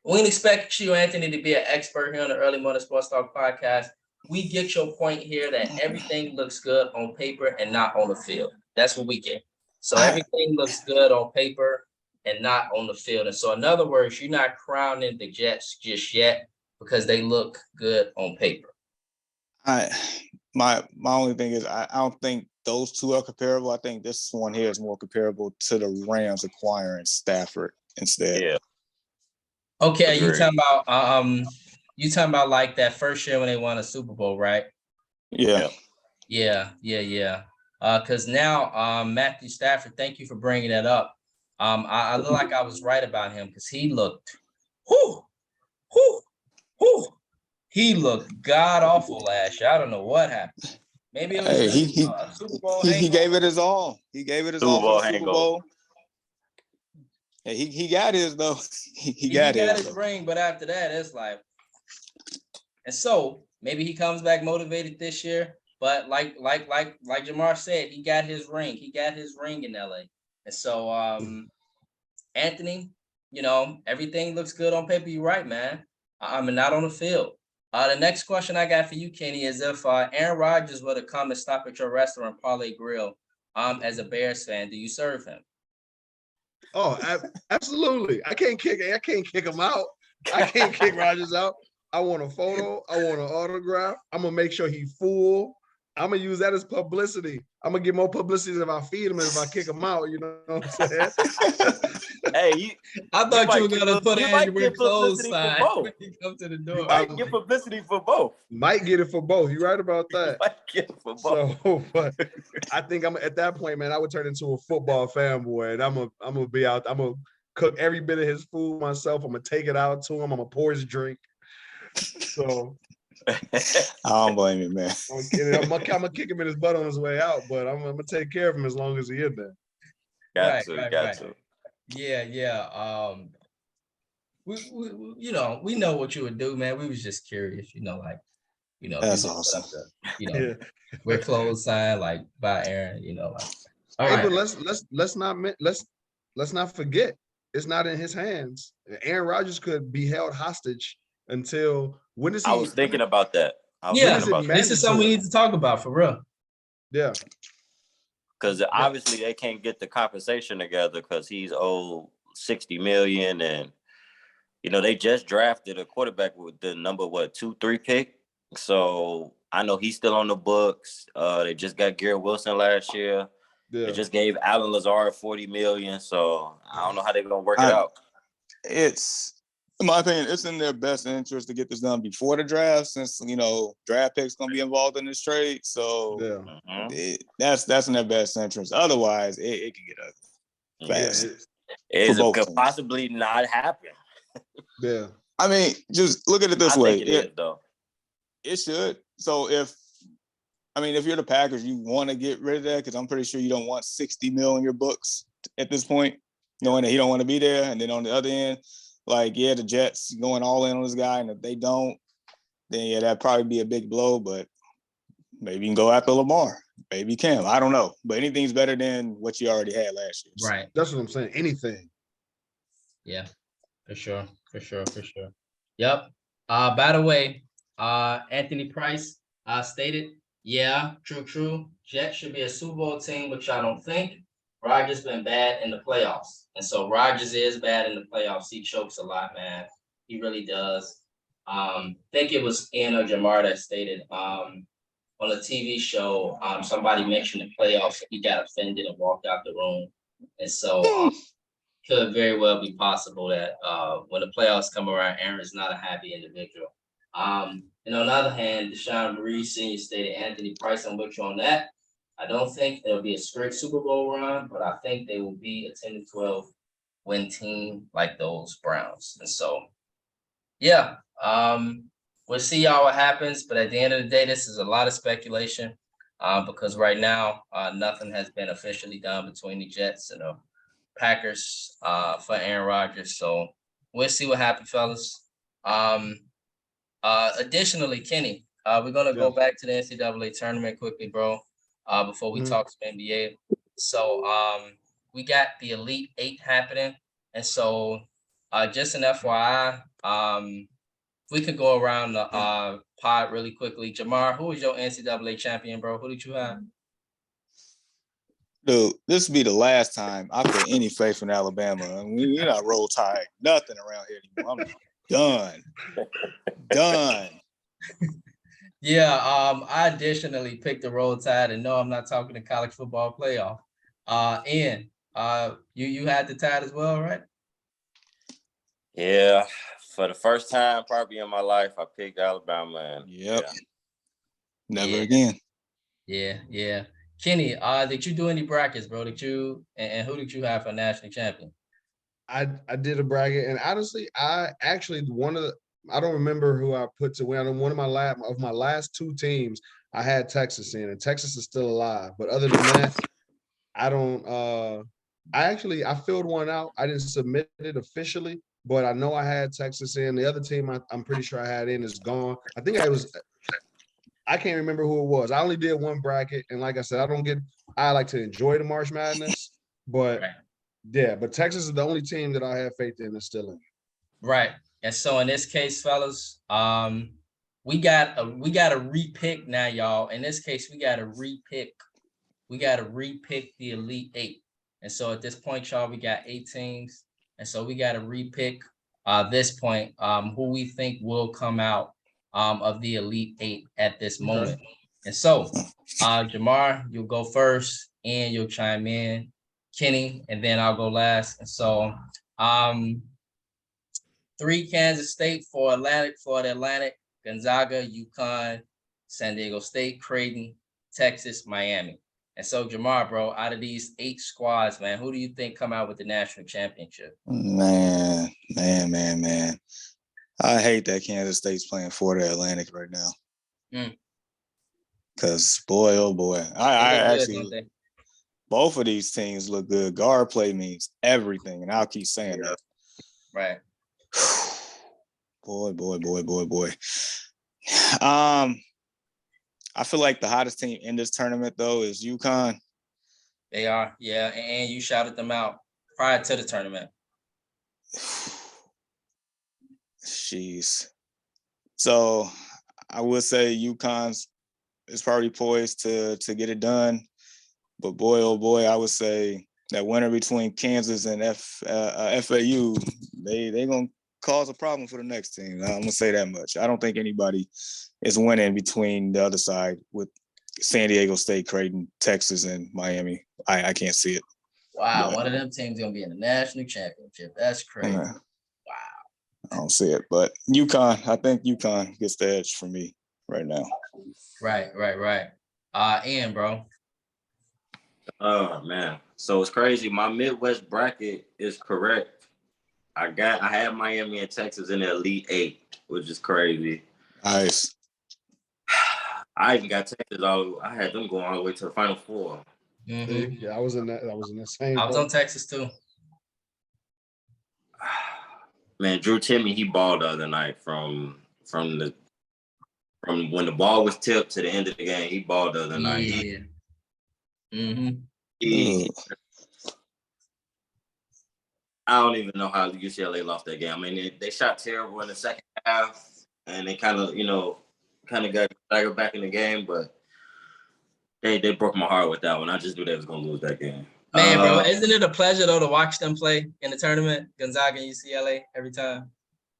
we didn't expect you, Anthony, to be an expert here on the Early Morning Sports Talk podcast. We get your point here that everything looks good on paper and not on the field. That's what we get. So everything looks good on paper and not on the field. And so in other words, you're not crowning the Jets just yet because they look good on paper. My only thing is I don't think those two are comparable. I think this one here is more comparable to the Rams acquiring Stafford instead. Yeah. Okay, you talking about like that first year when they won a Super Bowl, right? Yeah. Because now Matthew Stafford, thank you for bringing that up. I look like I was right about him because he looked, he looked god awful last year. I don't know what happened. Maybe it was Super Bowl. He gave it his all. He gave it his all for the Super Bowl. Yeah, he got his though. He got his ring, but after that, it's like, and so maybe he comes back motivated this year. But like Jamar said, he got his ring. He got his ring in LA. And so Anthony, everything looks good on paper. You're right, man. I'm not on the field. The next question I got for you, Kenny, is if Aaron Rodgers were to come and stop at your restaurant, Parlay Grill, as a Bears fan, do you serve him? Oh, absolutely. I can't kick him out. I can't kick Rodgers out. I want a photo. I want an autograph. I'm going to make sure he's full. I'm going to use that as publicity. I'm going to get more publicity if I feed him and if I kick him out. You know what I'm saying? Hey, I thought you were going to put in your clothes sign when you come to the door. You might get publicity for both. Might get it for both. You're right about that. Might get it for both. So, but I think I'm at that point, man, I would turn into a football fanboy, and I'm gonna be out. I'm gonna cook every bit of his food myself. I'm gonna take it out to him. I'm gonna pour his drink. So I don't blame you, man. I'm gonna kick him in his butt on his way out, but I'm gonna take care of him as long as he is there. Got to. Yeah. We know what you would do, man. We was just curious, That's you just set awesome. up the, Yeah. we're close sign like by Aaron, all Hey, right. but let's not forget, it's not in his hands. Aaron Rodgers could be held hostage until when is he? I was thinking about that. Yeah, thinking about that. this is something we need to talk about for real. Yeah. Because obviously they can't get the compensation together because he's owed $60 million, and they just drafted a quarterback with the number 2-3 pick. So I know he's still on the books. They just got Garrett Wilson last year. Yeah. They just gave Alan Lazard $40 million. So I don't know how they're gonna work it out. It's, in my opinion, it's in their best interest to get this done before the draft, since draft picks gonna be involved in this trade. So that's in their best interest. Otherwise, it can get ugly fast. It could possibly not happen. Yeah. I mean, just look at it this way. Think it is, though. It should. So if you're the Packers, you want to get rid of that, because I'm pretty sure you don't want $60 million in your books at this point, knowing that he don't want to be there. And then on the other end, the Jets going all in on this guy, and if they don't, then that'd probably be a big blow. But maybe you can go after Lamar. Maybe you can. I don't know. But anything's better than what you already had last year. Right. That's what I'm saying. Anything. Yeah, for sure. Yep. By the way, Anthony Price stated, yeah, true. Jets should be a Super Bowl team, which I don't think. Rodgers been bad in the playoffs. And so Rodgers is bad in the playoffs. He chokes a lot, man. He really does. Think it was Ian or Jamar that stated on a TV show, somebody mentioned the playoffs. He got offended and walked out the room. And so could very well be possible that when the playoffs come around, Aaron's not a happy individual. And on the other hand, Deshaun Brees Sr. stated, Anthony Price, I'm with you on that. I don't think it'll be a straight Super Bowl run, but I think they will be a 10-12 win team like those Browns. And so, yeah, we'll see y'all what happens. But at the end of the day, this is a lot of speculation because right now, nothing has been officially done between the Jets and the Packers for Aaron Rodgers. So we'll see what happens, fellas. Additionally, Kenny, we're going to go back to the NCAA tournament quickly, bro, before we talk some NBA. So we got the Elite Eight happening. And so just an FYI, we could go around the pod really quickly. Jamar, who was your NCAA champion, bro? Who did you have? Dude, this will be the last time I put any faith in Alabama. We're not Roll Tide, nothing around here anymore. I'm done. Yeah, I additionally picked the Roll Tide, and no, I'm not talking the college football playoff. Ian, you had the Tide as well, right? Yeah, for the first time probably in my life, I picked Alabama. Never again. Yeah. Kenny, did you do any brackets, bro? And who did you have for national champion? I did a bracket, and honestly, I don't remember who I put to win. One of my last two teams, I had Texas in, and Texas is still alive. But other than that, I don't. I filled one out. I didn't submit it officially, but I know I had Texas in. The other team I'm pretty sure I had in is gone. I can't remember who it was. I only did one bracket, and like I said, I like to enjoy the March Madness, but but Texas is the only team that I have faith in that's still in. Right. And so in this case, fellas, we got a repick now, y'all. In this case, we got to repick. We got to repick the Elite Eight. And so at this point, y'all, we got 8 teams. And so we got to repick this point who we think will come out of the Elite Eight at this moment. And so, Jamar, you'll go first, and you'll chime in, Kenny, and then I'll go last. And so, 3 Kansas State, 4 Florida Atlantic, Gonzaga, UConn, San Diego State, Creighton, Texas, Miami. And so, Jamar, bro, out of these 8 squads, man, who do you think come out with the national championship? Man. I hate that Kansas State's playing for the Atlantic right now. Because boy, oh boy, I actually both of these teams look good. Guard play means everything, and I'll keep saying that. Right. Boy. I feel like the hottest team in this tournament though is UConn. They are, yeah, and you shouted them out prior to the tournament. Jeez. So I would say UConn's is probably poised to get it done, but boy, oh boy, I would say that winner between Kansas and FAU, they gonna cause a problem for the next team. I'm gonna say that much. I don't think anybody is winning between the other side with San Diego State, Creighton, Texas, and Miami. I can't see it. Wow, one of them teams gonna be in the national championship. That's crazy. Wow. I don't see it, but UConn, I think UConn gets the edge for me right now. Right. Ian, bro. Oh man, so it's crazy. My Midwest bracket is correct. I had Miami and Texas in the Elite Eight, which is crazy. Nice. I even got Texas I had them going all the way to the Final Four. Mm-hmm. Yeah, I was in that same. I was on Texas too. Man, Drew Timme, he balled the other night from when the ball was tipped to the end of the game. He balled the other night. Yeah. I don't even know how UCLA lost that game. I mean, they shot terrible in the second half, and they kind of got staggered back in the game, but they broke my heart with that one. I just knew they was gonna lose that game. Man, bro, isn't it a pleasure though to watch them play in the tournament, Gonzaga and UCLA every time?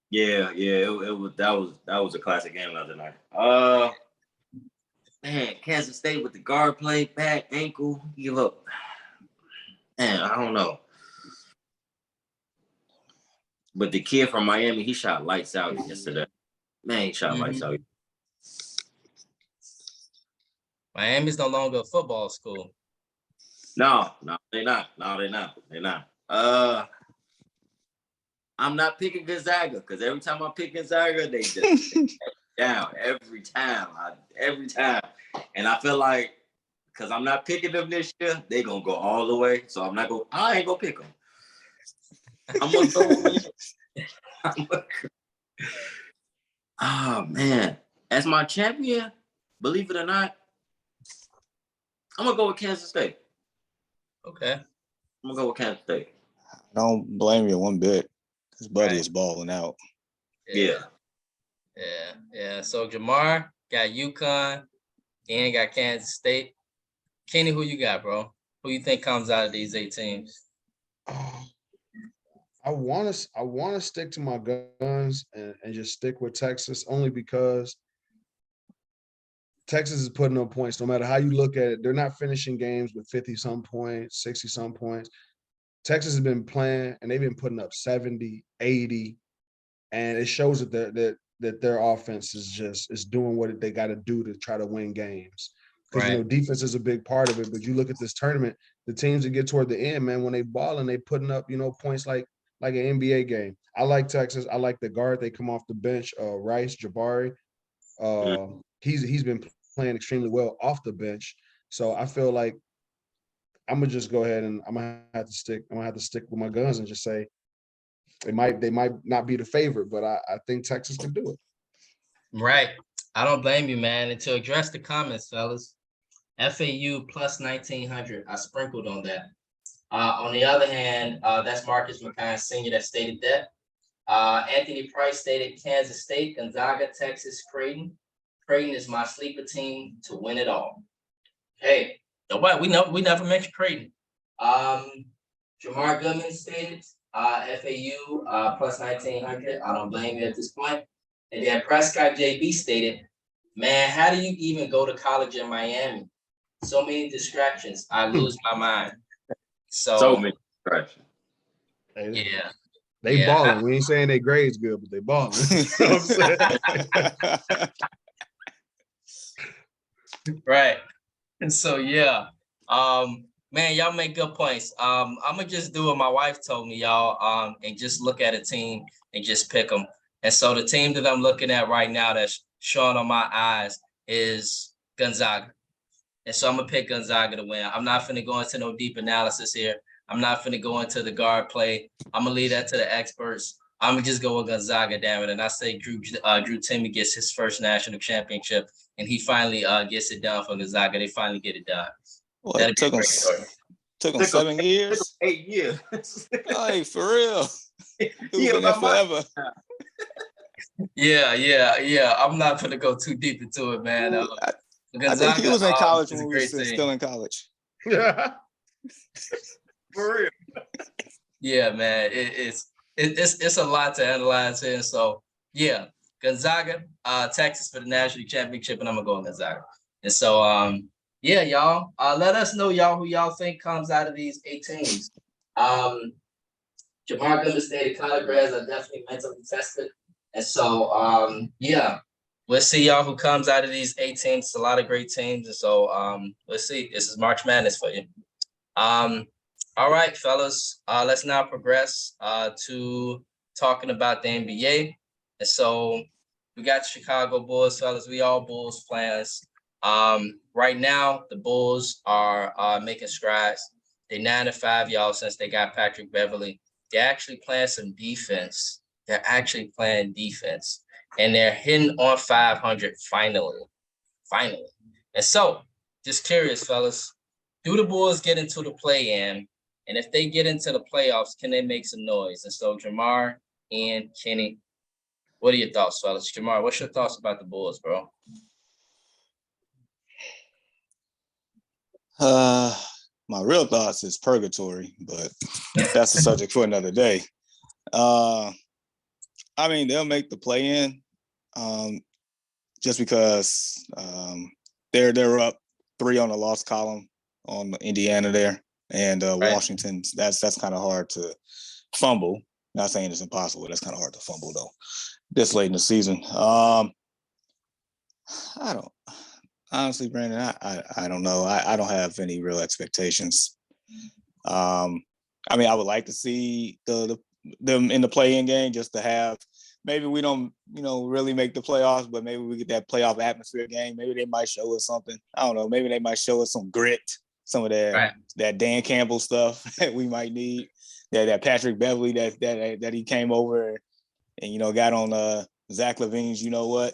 Yeah, that was a classic game the other night. Man, Kansas State with the guard play, back, ankle, give up. Man, I don't know. But the kid from Miami, he shot lights out yesterday. Man, he shot lights out. Miami's no longer a football school. No, they're not. They're not. I'm not picking Gonzaga because every time I pick Gonzaga, they just down every time. And I feel like because I'm not picking them this year, they're gonna go all the way. So I ain't gonna pick them. I'm gonna go. Oh man, as my champion, believe it or not, I'm gonna go with Kansas State. Okay. I'm gonna go with Kansas State. I don't blame you one bit. His buddy is balling out. Yeah. So Jamar got UConn, and got Kansas State. Kenny, who you got, bro? Who you think comes out of these 8 teams? I want to stick to my guns and just stick with Texas only because Texas is putting up points. No matter how you look at it, they're not finishing games with 50-some points, 60-some points. Texas has been playing, and they've been putting up 70, 80, and it shows that their offense is doing what they got to do to try to win games. Because defense is a big part of it. But you look at this tournament, the teams that get toward the end, man, when they ball and they putting up, points like an NBA game. I like Texas. I like the guard. They come off the bench. Rice, Jabari. He's been playing extremely well off the bench. So I feel like I'm gonna just go ahead and I'm gonna have to stick with my guns and just say they might not be the favorite, but I think Texas can do it. Right. I don't blame you, man. And to address the comments, fellas, FAU plus 1900. I sprinkled on that. On the other hand, that's Marcus McKine Sr. that stated that. Anthony Price stated Kansas State, Gonzaga, Texas, Creighton. Creighton is my sleeper team to win it all. Hey, we never mentioned Creighton. Jamar Goodman stated FAU plus 1900. I don't blame you at this point. And then Prescott JB stated, man, how do you even go to college in Miami? So many distractions. I lose my mind. So many distractions. Yeah. They balling. We ain't saying their grades good, but they balling. You know what I'm saying? Right. And so, man, y'all make good points. I'm going to just do what my wife told me, y'all, and just look at a team and just pick them. And so the team that I'm looking at right now that's showing on my eyes is Gonzaga. And so I'm going to pick Gonzaga to win. I'm not going to go into no deep analysis here. I'm not going to go into the guard play. I'm going to leave that to the experts. I'm going to just go with Gonzaga, damn it. And I say Drew Timme gets his first national championship, and he finally gets it done for Gonzaga. They finally get it done. Well, it took him 7 years. 8 years. Hey, for real. He Been there forever. Yeah. I'm not going to go too deep into it, man. I think he was in college when we were team. still in college. Yeah. For real. Yeah, man. It's a lot to analyze here. So yeah, Gonzaga, Texas for the national championship, and I'm gonna go with Gonzaga. And so yeah, y'all. Let us know, y'all, who y'all think comes out of these 8 teams. Jamar Goodman stated college grads are definitely mentally tested. And so yeah. We'll see y'all who comes out of these 8 teams. It's a lot of great teams. And so let's see. This is March Madness for you. All right, fellas. Let's now progress to talking about the NBA. And so we got the Chicago Bulls, fellas. We all Bulls fans. Right now, the Bulls are making strides. They're 9-5, y'all, since they got Patrick Beverley. They're actually playing some defense. And they're hitting on 500 finally. And so, just curious, fellas, do the Bulls get into the play-in? And if they get into the playoffs, can they make some noise? And so, Jamar and Kenny, what are your thoughts, fellas? Jamar, what's your thoughts about the Bulls, bro? My real thoughts is purgatory, but that's a subject for another day. I mean, they'll make the play-in just because they're up 3 on the loss column on Indiana there, and Right. Washington. That's kind of hard to fumble. Not saying it's impossible. That's kind of hard to fumble though. This late in the season. I don't honestly, Brandon. I don't know. I don't have any real expectations. I mean, I would like to see them in the play-in game just to have. Maybe we don't, really make the playoffs, but maybe we get that playoff atmosphere game. Maybe they might show us something. I don't know. Maybe they might show us some grit, some of that that Dan Campbell stuff that we might need. That Patrick Beverley that he came over and got on Zach LaVine's. You know what?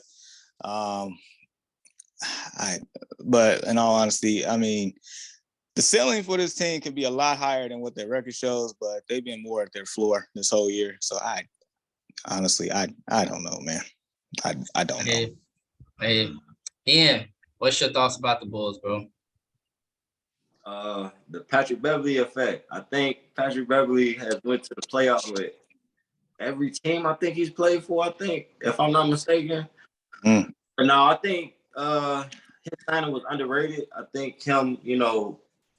But in all honesty, I mean, the ceiling for this team could be a lot higher than what their record shows, but they've been more at their floor this whole year. So honestly, I don't know, man. I don't know. Hey, Ian, what's your thoughts about the Bulls, bro? The Patrick Beverley effect. I think Patrick Beverley has went to the playoffs with every team I think he's played for, I think, if I'm not mistaken. But no, I think his signing was underrated. I think him,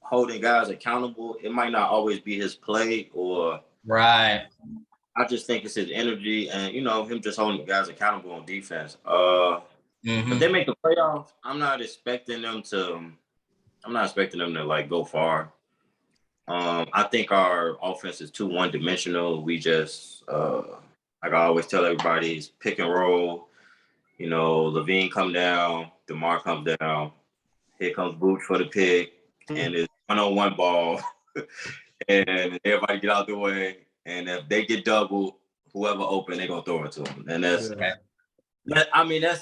holding guys accountable, it might not always be his play or Right. I just think it's his energy and him just holding guys accountable on defense. If they make the playoffs, I'm not expecting them to like go far. I think our offense is too one-dimensional. We just like I always tell everybody, it's pick and roll. LaVine come down, DeMar comes down. Here comes Booch for the pick, and it's one-on-one ball, and everybody get out the way. And if they get doubled, whoever open, they're gonna throw it to them. And that's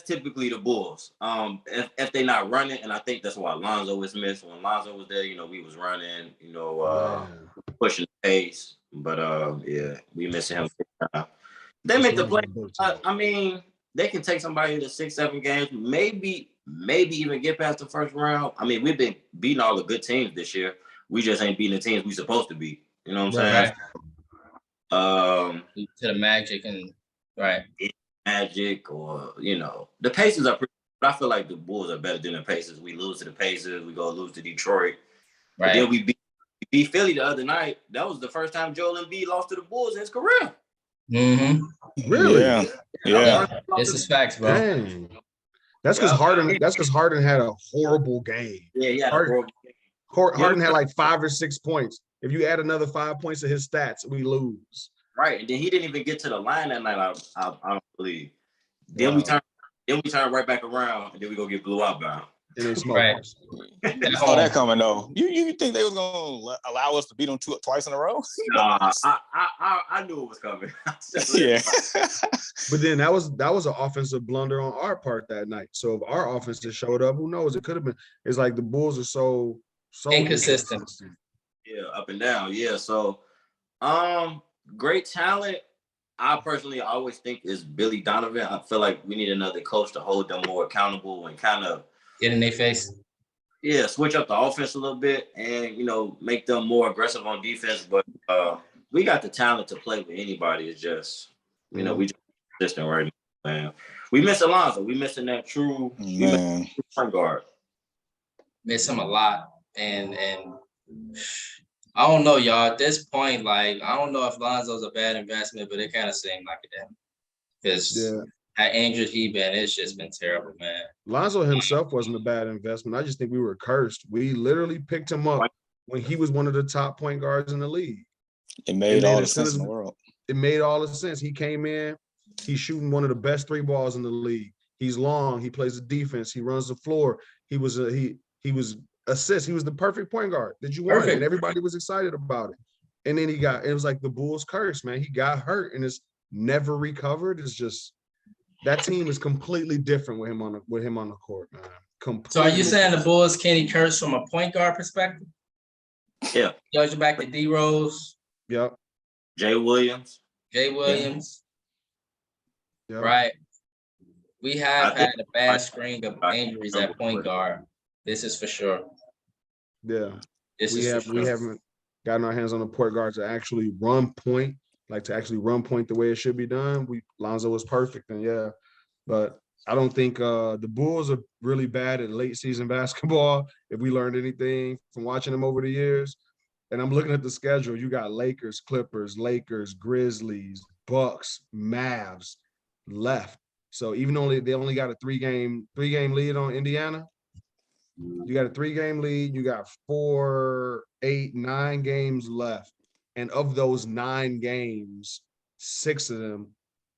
typically the Bulls. If they're not running, and I think that's why Lonzo was missed. When Lonzo was there, we was running, pushing the pace. But we missing him. They make the play. I mean, they can take somebody to 6-7 games, maybe even get past the first round. I mean, we've been beating all the good teams this year. We just ain't beating the teams we supposed to beat. You know what I'm saying? To the Magic and Magic or the Pacers are pretty, but I feel like the Bulls are better than the Pacers. We lose to the Pacers, we go lose to Detroit. But then we beat Philly the other night. That was the first time Joel Embiid lost to the Bulls in his career. Really? Yeah. This is facts, bro. Dang. That's because Harden had a horrible game. Yeah, he had a horrible game. Harden had like 5 or 6 points. If you add another 5 points to his stats, we lose. Right, and then he didn't even get to the line that night. I don't believe. Then Wow. we turn right back around, and then we go get blew out by him. And they smoked Right. us. You saw that coming though. You think they was gonna allow us to beat them twice in a row? Nah, I knew it was coming. Yeah. But then that was an offensive blunder on our part that night. So if our offense just showed up, who knows? It could have been. It's like the Bulls are so Inconsistent. Yeah, up and down. Yeah. So, great talent. I personally always think is Billy Donovan. I feel like we need another coach to hold them more accountable and kind of Get in their face. switch up the offense a little bit and make them more aggressive on defense. But we got the talent to play with anybody. It's just we just consistent right now, man. We miss Alonzo. We missing that true point guard. Miss him a lot. And I don't know, y'all. At this point, like, I don't know if Lonzo's a bad investment, but it kind of seemed like it then. Because how injured he been, it's just been terrible, man. Lonzo himself wasn't a bad investment. I just think we were cursed. We literally picked him up when he was one of the top point guards in the league. It made all the sense in the world. It made all the sense. He came in, he's shooting one of the best 3 balls in the league. He's long, he plays the defense, he runs the floor. He was assists. He was the perfect point guard that you wanted, and everybody was excited about it. And then it was like the Bulls curse, man. He got hurt and it's never recovered. It's just that team is completely different with him on the court, man. Completely. So are you saying the Bulls Kenny curse from a point guard perspective? Yeah. Judging back to D Rose. Yep. Jay Williams. Yep. Right. We have had a bad string of injuries at point guard. This is for sure. Yeah. We haven't gotten our hands on the point guard to actually run point, the way it should be done. Lonzo was perfect, and yeah. But I don't think the Bulls are really bad at late season basketball. If we learned anything from watching them over the years, and I'm looking at the schedule, you got Lakers, Clippers, Grizzlies, Bucks, Mavs left. So even though they only got a three-game lead on Indiana, you got a 3-game lead. You got 4, 8, 9 games left, and of those 9 games, 6 of them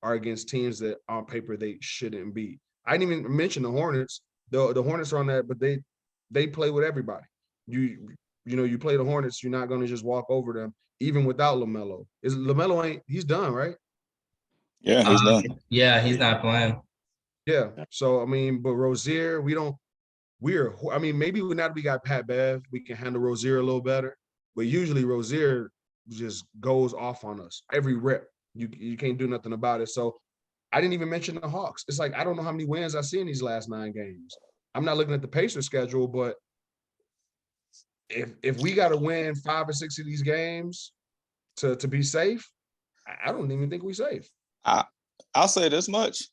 are against teams that on paper they shouldn't beat. I didn't even mention the Hornets. The Hornets are on that, but they play with everybody. You play the Hornets, you're not going to just walk over them, even without LaMelo. He's done, right? Yeah, he's done. Yeah, he's not playing. Yeah. So but Rozier, maybe now that we got Pat Bev, we can handle Rozier a little better. But usually Rozier just goes off on us every rep. You can't do nothing about it. So I didn't even mention the Hawks. It's like I don't know how many wins I see in these last 9 games. I'm not looking at the Pacers schedule, but if we got to win 5 or 6 of these games to be safe, I don't even think we're safe. I'll say this much.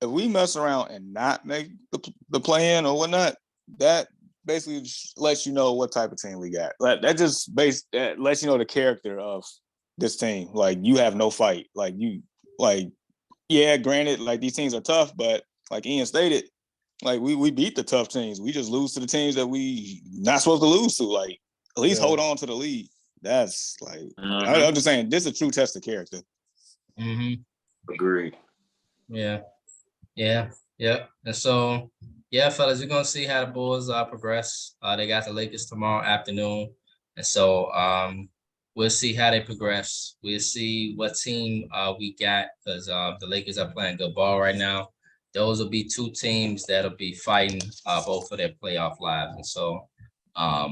If we mess around and not make the play-in or whatnot, that basically lets you know what type of team we got. That lets you know the character of this team. Like, you have no fight. Granted, like, these teams are tough, but like Ian stated, like, we beat the tough teams. We just lose to the teams that we not supposed to lose to. Like, at least hold on to the lead. That's like, I'm just saying, this is a true test of character. Agreed. Yeah. And so, fellas, we're gonna see how the Bulls progress. They got the Lakers tomorrow afternoon, and so we'll see how they progress. We'll see what team we got, because the Lakers are playing good ball right now. Those will be 2 teams that'll be fighting both for their playoff lives. And so, all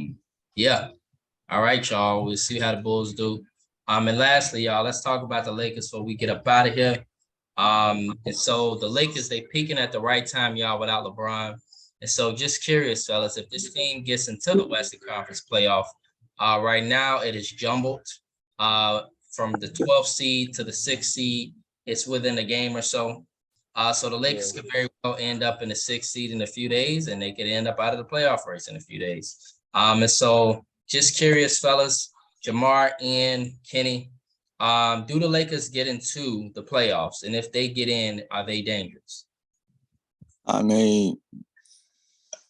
right, y'all. We'll see how the Bulls do. And lastly, y'all, let's talk about the Lakers before we get up out of here. And so the Lakers, they peaking at the right time, y'all, without LeBron. And so just curious, fellas, if this team gets into the Western Conference playoff, right now it is jumbled from the 12th seed to the 6th seed. It's within a game or so. So the Lakers could very well end up in the 6th seed in a few days, and they could end up out of the playoff race in a few days. And so just curious, fellas, Jamar and Kenny, do the Lakers get into the playoffs? And if they get in, are they dangerous? I mean,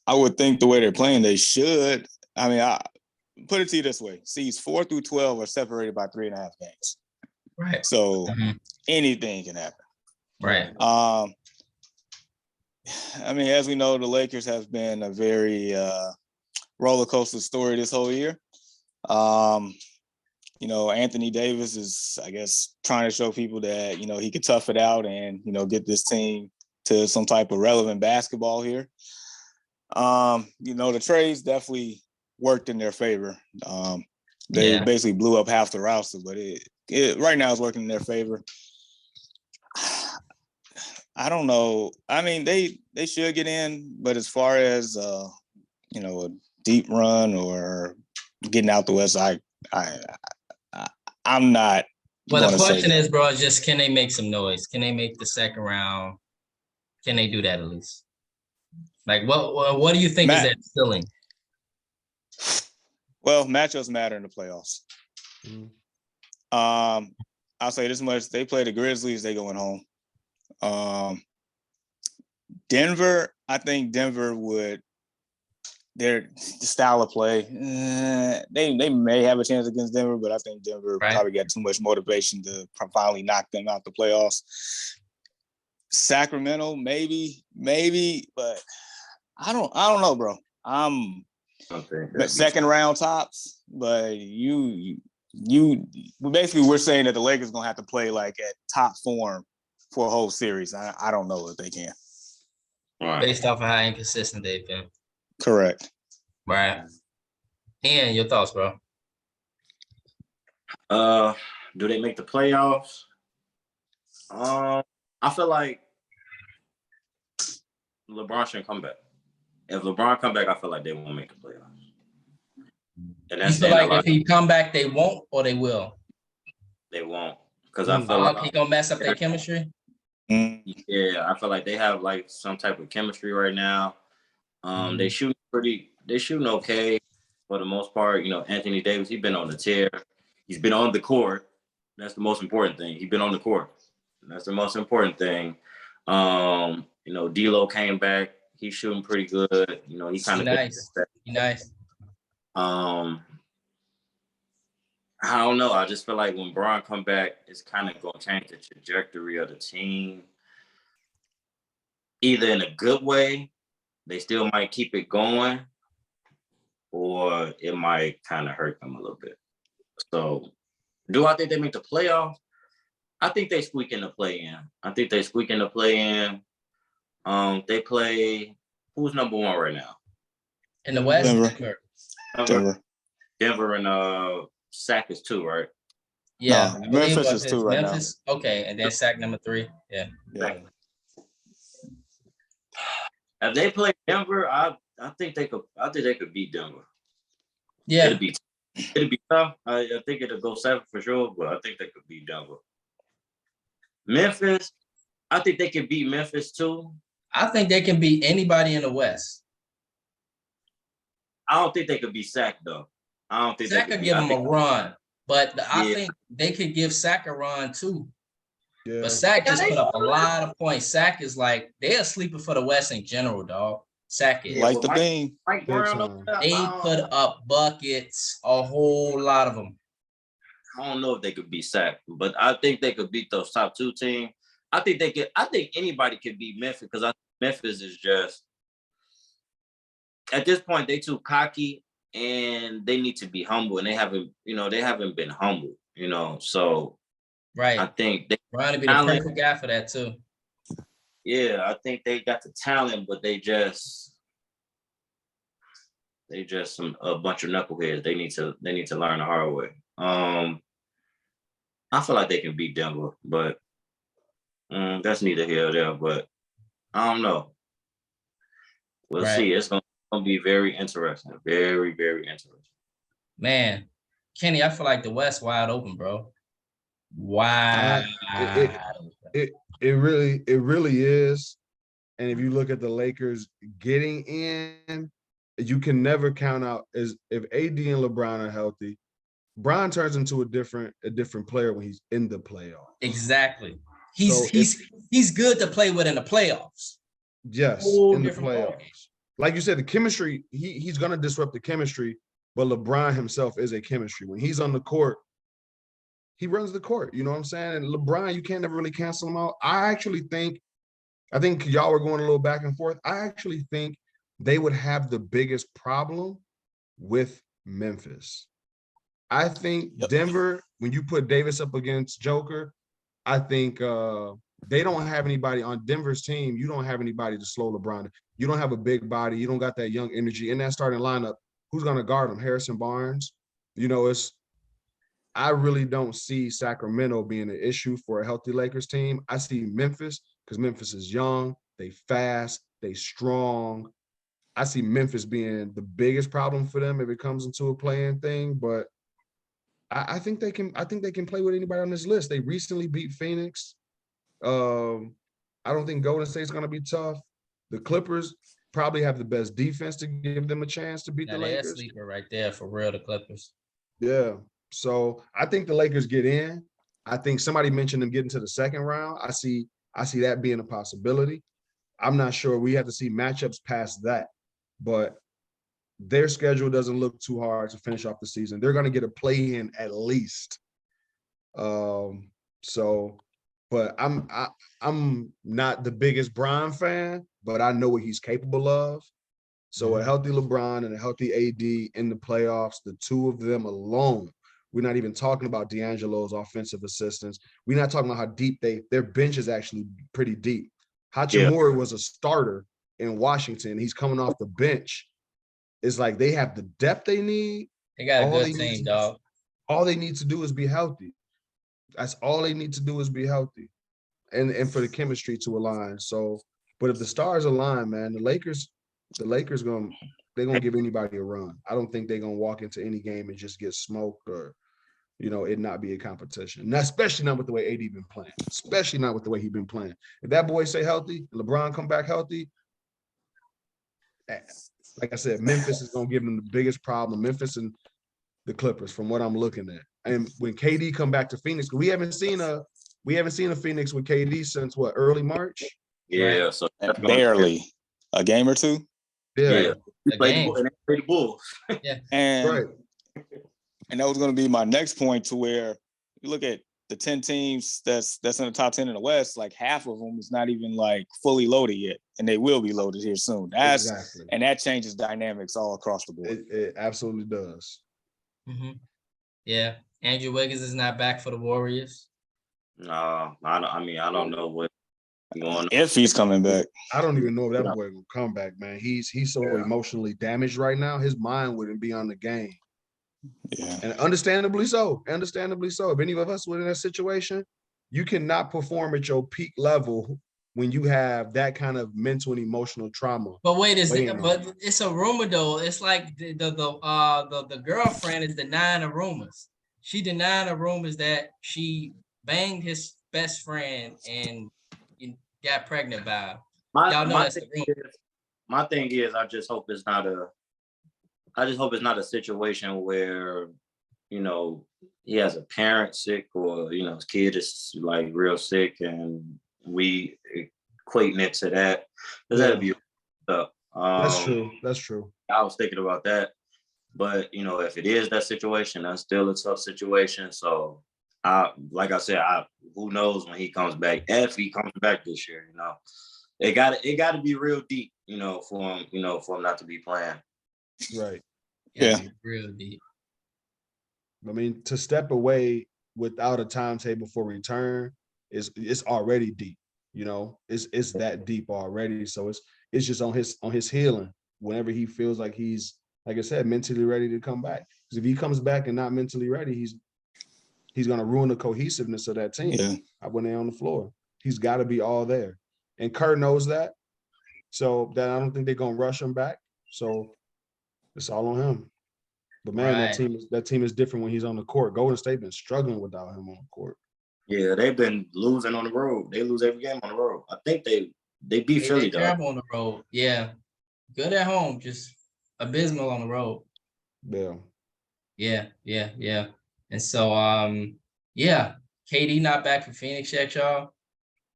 I would think the way they're playing, they should. I mean, I put it to you this way. Seeds 4 through 12 are separated by 3.5 games. Right. So Mhm. anything can happen. Right. I mean, as we know, the Lakers have been a very roller coaster story this whole year. You know, Anthony Davis is, I guess, trying to show people that, you know, he could tough it out and, you know, get this team to some type of relevant basketball here. You know, the trades definitely worked in their favor. They basically blew up half the roster, but it right now is working in their favor. I don't know. I mean, they should get in, but as far as you know, a deep run or getting out the West, I'm not. Well, the question is, bro, just can they make some noise? Can they make the second round? Can they do that at least? Like, what do you think is that ceiling? Well, matchups matter in the playoffs. Mm-hmm. I'll say this much: they play the Grizzlies, they going home. Denver, I think Denver would. Their style of play, they may have a chance against Denver, but I think Denver probably got too much motivation to finally knock them out the playoffs. Sacramento, maybe, but I don't know, bro. I'm second round tops, but we're saying that the Lakers gonna have to play like at top form for a whole series. I don't know if they can. Based off of how inconsistent they've been. Correct. Right. Ian, your thoughts, bro? Do they make the playoffs? I feel like LeBron shouldn't come back. If LeBron come back, I feel like they won't make the playoffs. And you feel like if he come back, they won't or they will? They won't. Because I feel like he gonna mess up their chemistry? Yeah, I feel like they have like some type of chemistry right now. They shooting okay for the most part. You know, Anthony Davis, he's been on the tear. He's been on the court. That's the most important thing. He's been on the court. That's the most important thing. You know, D'Lo came back. He's shooting pretty good. You know, he kind of nice. I don't know. I just feel like when Bron come back, it's kind of going to change the trajectory of the team. Either in a good way, they still might keep it going, or it might kind of hurt them a little bit. So, do I think they make the playoffs? I think they squeak in the play-in. They play, who's number one right now? In the West? Denver and Sac is 2, right? Yeah. No, Memphis is 2 right now. Okay, and then Sac number 3. Yeah. If they play Denver, I think they could beat Denver. Yeah. It'll be tough. I think it'll go 7 for sure, but I think they could beat Denver. Memphis, I think they can beat Memphis too. I think they can beat anybody in the West. I don't think they could beat Sac though. I don't think Sac could give them a run, but I think they could give Sac a run too. Yeah. But Sac just put up a lot of points. Sac is like, they're sleeping for the West in general, dog. Sac is. Like the beam. They put up buckets, a whole lot of them. I don't know if they could beat Sac, but I think they could beat those top 2 teams. I think anybody could beat Memphis because I think Memphis is just, at this point, they too cocky and they need to be humble, and they haven't been humble, you know. So right. I think they Brian would be the perfect guy for that too. Yeah, I think they got the talent, but they just a bunch of knuckleheads. They need to learn the hard way. I feel like they can beat Denver, but that's neither here nor there. But I don't know. We'll see. It's gonna be very interesting. Very, very interesting. Man, Kenny, I feel like the West wide open, bro. Wide. It really is. And if you look at the Lakers getting in, you can never count out as if AD and LeBron are healthy. Bron turns into a different player when he's in the playoffs. Exactly. He's good to play with in the playoffs. Yes, in the playoffs. Like you said, the chemistry, he's going to disrupt the chemistry, but LeBron himself is a chemistry. When he's on the court, he runs the court. You know what I'm saying? And LeBron, you can't never really cancel him out. I think y'all were going a little back and forth. I actually think they would have the biggest problem with Memphis. I think Denver, when you put Davis up against Joker, I think they don't have anybody on Denver's team. You don't have anybody to slow LeBron. You don't have a big body. You don't got that young energy in that starting lineup. Who's going to guard him? Harrison Barnes. You know, I really don't see Sacramento being an issue for a healthy Lakers team. I see Memphis because Memphis is young, they fast, they strong. I see Memphis being the biggest problem for them if it comes into a playing thing. But I think they can. I think they can play with anybody on this list. They recently beat Phoenix. I don't think Golden State's going to be tough. The Clippers probably have the best defense to give them a chance to beat the they're a Lakers. sleeper right there for real. The Clippers. Yeah. So I think the Lakers get in. I think somebody mentioned them getting to the second round. I see that being a possibility. I'm not sure. We have to see matchups past that, but their schedule doesn't look too hard to finish off the season. They're going to get a play in at least. But I'm not the biggest Bron fan, but I know what he's capable of. So a healthy LeBron and a healthy AD in the playoffs, the two of them alone. We're not even talking about D'Angelo's offensive assistants. We're not talking about how deep their bench is actually pretty deep. Hachimura was a starter in Washington. He's coming off the bench. It's like they have the depth they need. They got a good team, dog. All they need to do is be healthy. That's all they need to do is be healthy, and for the chemistry to align. So, but if the stars align, man, the Lakers they're gonna give anybody a run. I don't think they're gonna walk into any game and just get smoked or, it not be a competition. And especially not with the way AD been playing. Especially not with the way he's been playing. If that boy stay healthy, LeBron come back healthy, like I said, Memphis is gonna give them the biggest problem. Memphis and the Clippers, from what I'm looking at. And when KD come back to Phoenix, we haven't seen a Phoenix with KD since what, early March? Yeah, Right. so barely a game or two. Yeah. They played the Bulls. Yeah. And Right. and that was going to be my next point, to where you look at the 10 teams that's in the top 10 in the West, like half of them is not even like fully loaded yet, and they will be loaded here soon. Exactly. And that changes dynamics all across the board. It absolutely does. Mm-hmm. Yeah. Andrew Wiggins is not back for the Warriors. No, I don't know what going on. If he's coming back. I don't even know if that boy will come back, man. He's so emotionally damaged right now. His mind wouldn't be on the game. Yeah. And understandably so. If any of us were in that situation, you cannot perform at your peak level when you have that kind of mental and emotional trauma. But wait, it's a rumor though. It's like the girlfriend is denying the rumors. She denying the rumors that she banged his best friend and got pregnant by him. Y'all know that's the rumor. My thing is, I just hope it's not a situation where, he has a parent sick, or, his kid is like real sick and we equating it to that. That'd be That's true. I was thinking about that. But, if it is that situation, that's still a tough situation. So, like I said, who knows when he comes back, if he comes back this year, it got to be real deep, for him not to be playing. Right. Yeah. Real deep. I mean, to step away without a timetable for return it's already deep. It's that deep already. So it's just on his healing whenever he feels like he's, like I said, mentally ready to come back. Because if he comes back and not mentally ready, he's going to ruin the cohesiveness of that team when they're on the floor. He's got to be all there. And Kerr knows that. So that I don't think they're going to rush him back. So it's all on him. But man, that team is different when he's on the court. Golden State been struggling without him on the court. Yeah, they've been losing on the road. They lose every game on the road. I think they beat Philly, though. Terrible on the road. Yeah. Good at home, just abysmal on the road. Yeah. Yeah. And so KD not back for Phoenix yet, y'all.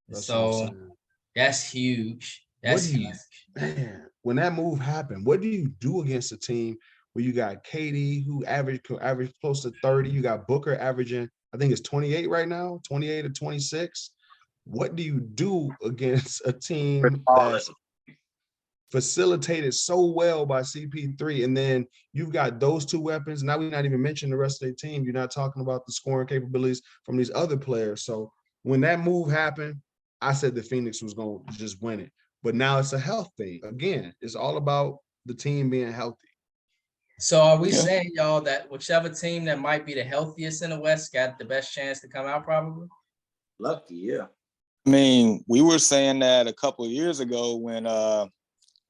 That's huge. That's huge. Man, when that move happened, what do you do against a team where you got KD who averaged close to 30? You got Booker averaging, I think it's 28 right now, 28 or 26. What do you do against a team that's facilitated so well by CP3? And then you've got those two weapons. Now we're not even mentioning the rest of the team. You're not talking about the scoring capabilities from these other players. So when that move happened, I said the Phoenix was going to just win it. But now it's a health thing. Again, it's all about the team being healthy. So are we saying, y'all, that whichever team that might be the healthiest in the West got the best chance to come out, probably? Lucky, yeah. I mean, we were saying that a couple of years ago when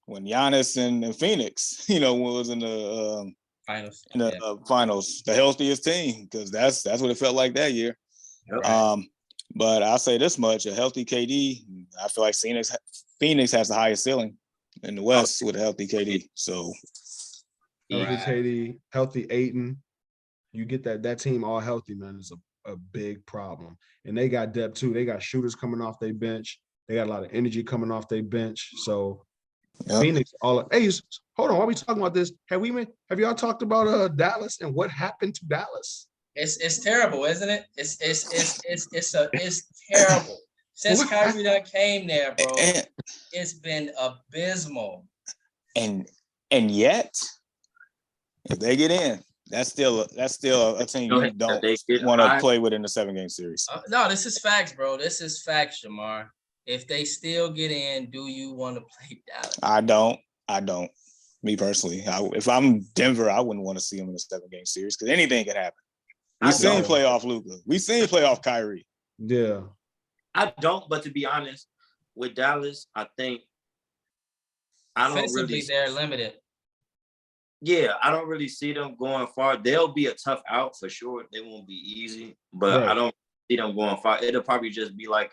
Giannis and Phoenix, was in the finals, the healthiest team, because that's what it felt like that year. Right. But I'll say this much: a healthy KD, I feel like Phoenix has the highest ceiling in the West with a healthy KD. So healthy KD, healthy Ayton, you get that team all healthy, man, is a big problem. And they got depth too. They got shooters coming off their bench. They got a lot of energy coming off their bench. So Phoenix, hey, hold on. While we talking about this, have y'all talked about Dallas and what happened to Dallas? It's terrible, isn't it? It's terrible. Since Kyrie done came there, bro, it's been abysmal. And yet, if they get in, that's still a team you don't want to play with in the 7-game series. No, this is facts, bro. This is facts, Jamar. If they still get in, do you want to play Dallas? I don't. Me personally, if I'm Denver, I wouldn't want to see them in a 7-game series because anything could happen. We've seen playoff Luka. We've seen playoff Kyrie. Yeah. I don't, but to be honest, with Dallas, I think I don't really. They're limited. Yeah, I don't really see them going far. They'll be a tough out for sure. They won't be easy, but I don't see them going far. It'll probably just be like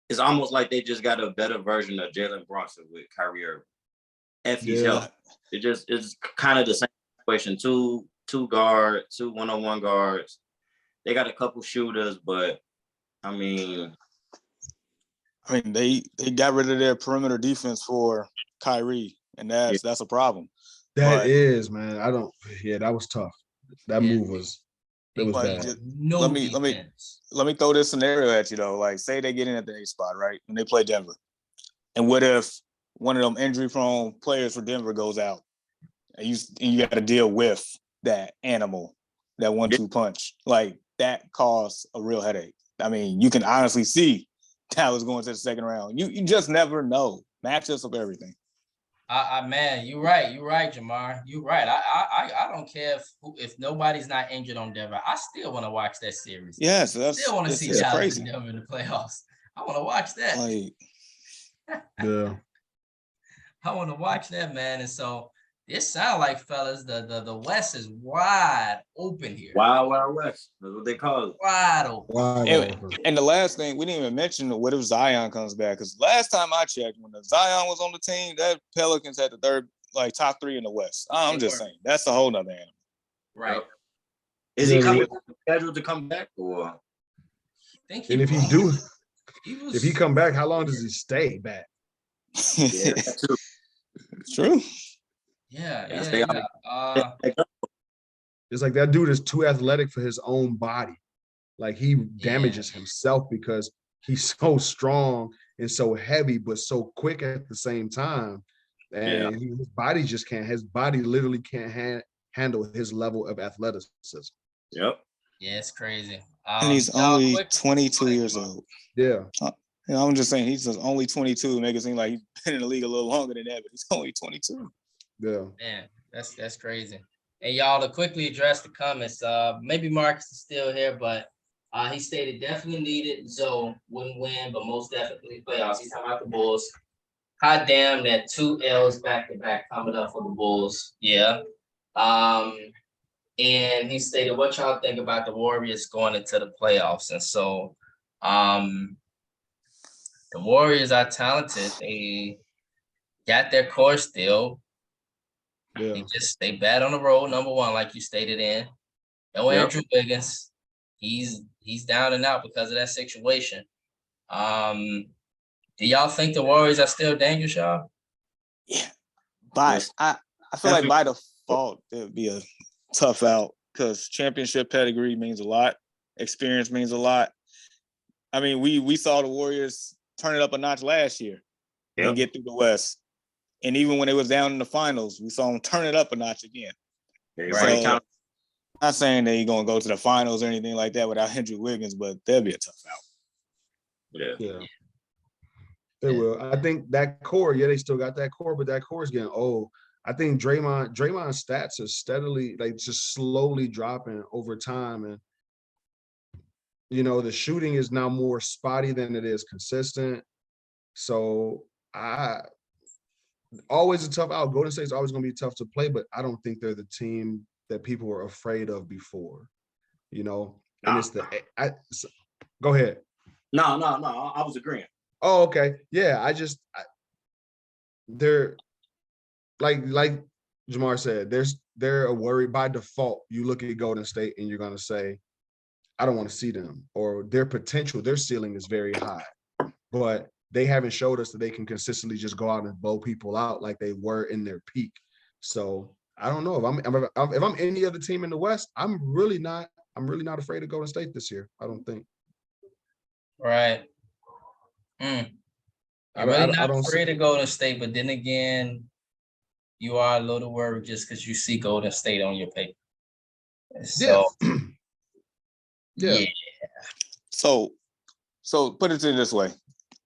it's almost like they just got a better version of Jalen Brunson with Kyrie Irving. If he's healthy. It's kind of the same situation. Two guards, two one-on-one guards. They got a couple shooters, but I mean, they got rid of their perimeter defense for Kyrie, and that's a problem. That is, man. That was tough. That move was bad. Let me throw this scenario at you though. Like, say they get in at the 8 spot, right? When they play Denver. And what if one of them injury-prone players for Denver goes out? And you got to deal with that animal, that 1-2 punch. Like, that caused a real headache. I mean, you can honestly see Dallas going to the second round. You just never know. Matchups of everything. Man, you're right, Jamar. You're right. I don't care if nobody's not injured on Denver. I still want to watch that series. Yes, I still want to see Dallas and Denver in the playoffs. I want to watch that. I want to watch that, man. And so this sound like, fellas, the West is wide open here. Wild West. That's what they call it. Wide open. And the last thing, we didn't even mention what if Zion comes back. Because last time I checked, when Zion was on the team, that Pelicans had the top 3 in the West. I'm just saying. That's a whole nother animal. Right. Is he scheduled to come back? Or? If he come back, how long does he stay back? Yeah, true. Yeah. It's like that dude is too athletic for his own body. Like, he damages himself because he's so strong and so heavy, but so quick at the same time. And his body just can't. His body literally can't handle his level of athleticism. Yep. Yeah, it's crazy. And he's only 22 years old. Yeah. I'm just saying, he's just only 22. Make it seem like he's been in the league a little longer than that, but he's only 22. Yeah. Man, that's crazy. And y'all, to quickly address the comments, maybe Marcus is still here, but he stated definitely needed Zoe, wouldn't win, but most definitely playoffs. He's talking about the Bulls. Hot damn, that 2 L's back-to-back coming up for the Bulls. Yeah. And he stated, what y'all think about the Warriors going into the playoffs? And so the Warriors are talented. They got their core still. Yeah. They bat on the road, number one, like you stated in. No Andrew Wiggins. He's down and out because of that situation. Do y'all think the Warriors are still dangerous, y'all? Yeah. But I feel like by default, it would be a tough out because championship pedigree means a lot. experience means a lot. I mean, we saw the Warriors turn it up a notch last year and get through the West. And even when they was down in the finals, we saw them turn it up a notch again. Right. So, not saying they're going to go to the finals or anything like that without Andrew Wiggins, but they'll be a tough out. Yeah. They will. I think that core, they still got that core, but that core is getting old. I think Draymond's stats are steadily, like, just slowly dropping over time. And, the shooting is now more spotty than it is consistent. So always a tough out. Golden State's always going to be tough to play, but I don't think they're the team that people were afraid of before, and it's go ahead. No, I was agreeing. Oh, okay. Yeah, they're like Jamar said, they're a worry by default. You look at Golden State and you're gonna say, I don't want to see them, or their potential, their ceiling is very high, but they haven't showed us that they can consistently just go out and blow people out like they were in their peak. So I don't know if I'm any other team in the West, I'm really not afraid of Golden State this year. I don't think. Right. I'm really not afraid of Golden State, but then again, you are a little worried just because you see Golden State on your paper. So, yeah. So put it this way.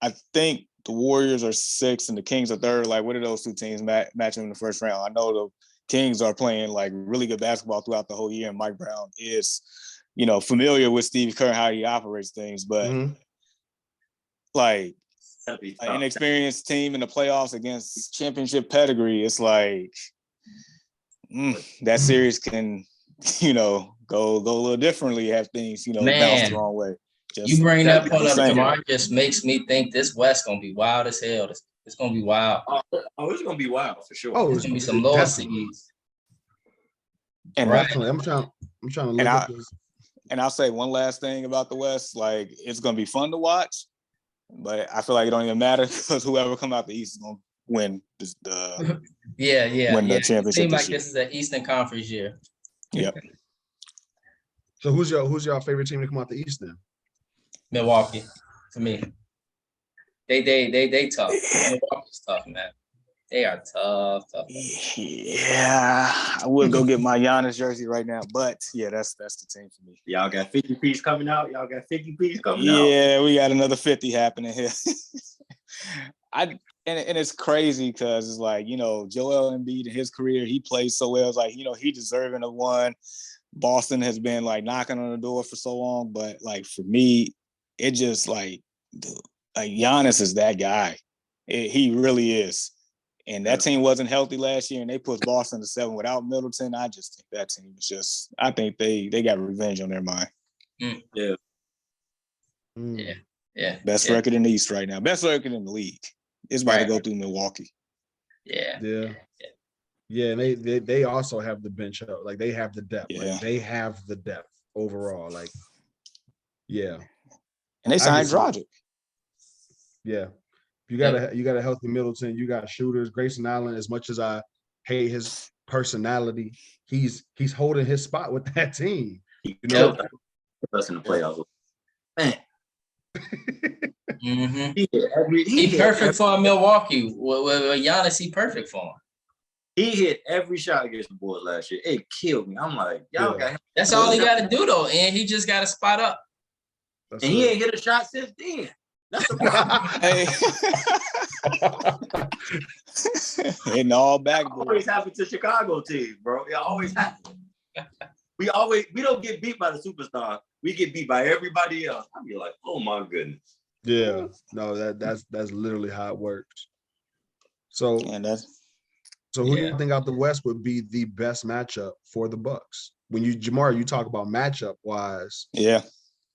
I think the Warriors are 6 and the Kings are 3rd. Like, what are those two teams matching in the first round? I know the Kings are playing like really good basketball throughout the whole year, and Mike Brown is, familiar with Steve Kerr, how he operates things, but like an inexperienced team in the playoffs against championship pedigree, it's like that series can, go a little differently, have things, bounce the wrong way. You bring that point up, Jamar, just makes me think this West gonna be wild as hell. It's gonna be wild. It's gonna be wild for sure. Oh, it's gonna be some lower seeds. And definitely, I'm trying to look at this. And I'll say one last thing about the West. Like, it's gonna be fun to watch, but I feel like it don't even matter because whoever come out the East is gonna win the championship. Seems like this is an Eastern Conference year. Yep. So who's your favorite team to come out the East then? Milwaukee, for me. They tough. Milwaukee's tough, man. They are tough. Yeah, I would go get my Giannis jersey right now, but yeah, that's the team for me. Y'all got 50 piece coming out. Yeah, we got another 50 happening here. And it's crazy because it's like, Joel Embiid in his career, he plays so well. It's like, he deserving of one. Boston has been like knocking on the door for so long, but like for me, it just like Giannis is that guy. He really is. And that team wasn't healthy last year, and they pushed Boston to 7 without Middleton. I just think that team is just. I think they got revenge on their mind. Yeah. Best record in the East right now. Best record in the league. It's about to go through Milwaukee. Yeah. And they also have the bench up. Like, they have the depth. Yeah. Like, they have the depth overall. Like, yeah. And they signed Dragic. Yeah. You got a healthy Middleton. You got shooters. Grayson Allen, as much as I hate his personality, he's holding his spot with that team. Us in the playoffs. Man. He perfect for Milwaukee. With Giannis, he perfect for him. He hit every shot against the Bulls last year. It killed me. I'm like, y'all got him. That's all he got to do, though, and he just got to spot up. And he ain't hit a shot since then. That's the problem. Hitting all backboard. Always happen to Chicago teams, bro. It always happens. We don't get beat by the superstar. We get beat by everybody else. I'd be like, oh my goodness. Yeah, no, that's literally how it works. So who do you think out the West would be the best matchup for the Bucks? When Jamar, you talk about matchup wise. Yeah.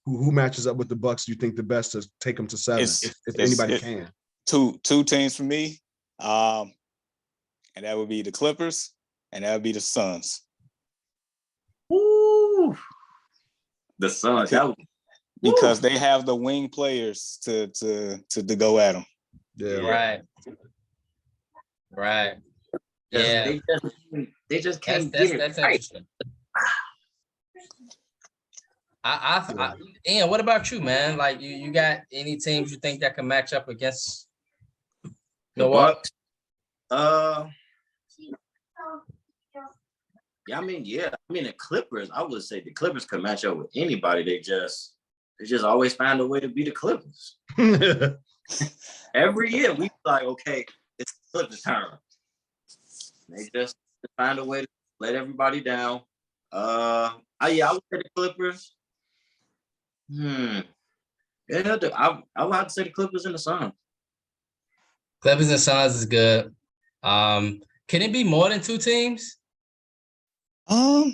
Who matches up with the Bucks? Do you think the best to take them to 7, if anybody can? Two teams for me, and that would be the Clippers, and that would be the Suns. Woo! The Suns, because they have the wing players to go at them. Yeah, right. Yeah, they just can't get it. That's right. interesting. Ian, what about you, man? Like you got any teams you think that can match up against The Milwaukee? Bucks. Yeah, the Clippers. I would say the Clippers could match up with anybody. They just always find a way to beat the Clippers. Every year we like, okay, it's the Clippers' turn. They just find a way to let everybody down. I would say the Clippers. Yeah, I would have to say the Clippers and the Suns. Clippers and Suns is good. Can it be more than two teams? I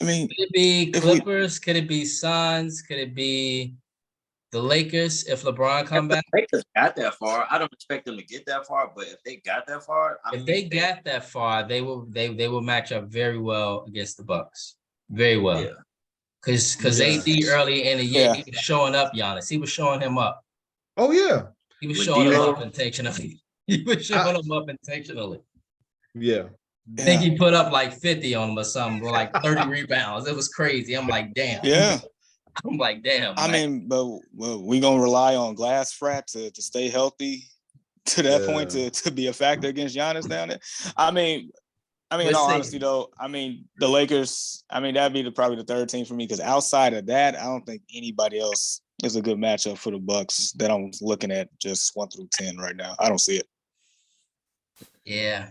mean, Could it be Clippers? Could it be Suns? Could it be the Lakers if LeBron come back? If the Lakers got that far, I don't expect them to get that far, but if they got that far, they will match up very well against the Bucks. Very well. Yeah. Because AD early in the year, he was showing up, Giannis. He was showing him up. Oh, yeah. He was showing him up intentionally. He was showing him up intentionally. Yeah. I think he put up like 50 on him or something, or like 30 rebounds. It was crazy. I'm like, damn. Yeah. I'm like, damn. I mean, but we gonna rely on Glass Frat to stay healthy to that point to be a factor against Giannis down there. I mean, in all honesty, though, the Lakers. That'd be probably the third team for me because outside of that, I don't think anybody else is a good matchup for the Bucks that I'm looking at just 1 through 10 right now. I don't see it. Yeah.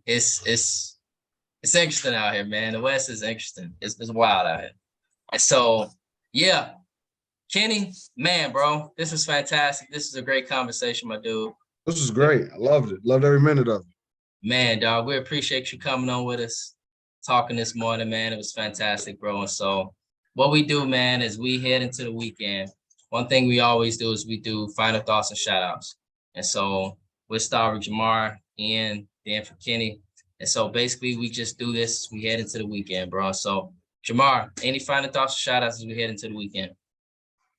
It's interesting out here, man. The West is interesting. It's wild out here. And so, yeah, Kenny, man, bro, this was fantastic. This is a great conversation, my dude. This was great. I loved it. Loved every minute of it. Man, dog, we appreciate you coming on with us, talking this morning, man. It was fantastic, bro. And so what we do, man, is we head into the weekend. One thing we always do is we do final thoughts and shout outs. And so we'll start with Jamar, Ian, then for Kenny. And so basically we just do this. We head into the weekend, bro. So Jamar, any final thoughts or shout outs as we head into the weekend?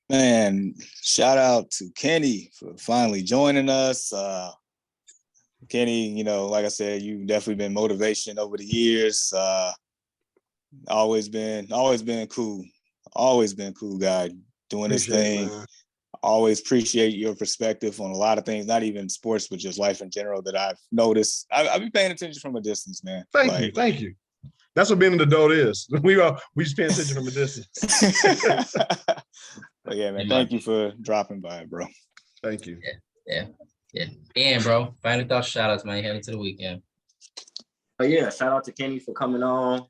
Man, shout out to Kenny for finally joining us. Kenny, like I said, you've definitely been motivation over the years. Always been cool. Always been cool guy doing this thing. Always appreciate your perspective on a lot of things, not even sports, but just life in general that I've noticed. I've been paying attention from a distance, man. Thank you. That's what being an adult is. We just paying attention from a distance. But yeah, man, thank you for dropping by, bro. Thank you. Yeah. And bro, final thoughts, shout outs, man, heading to the weekend. Shout out to Kenny for coming on.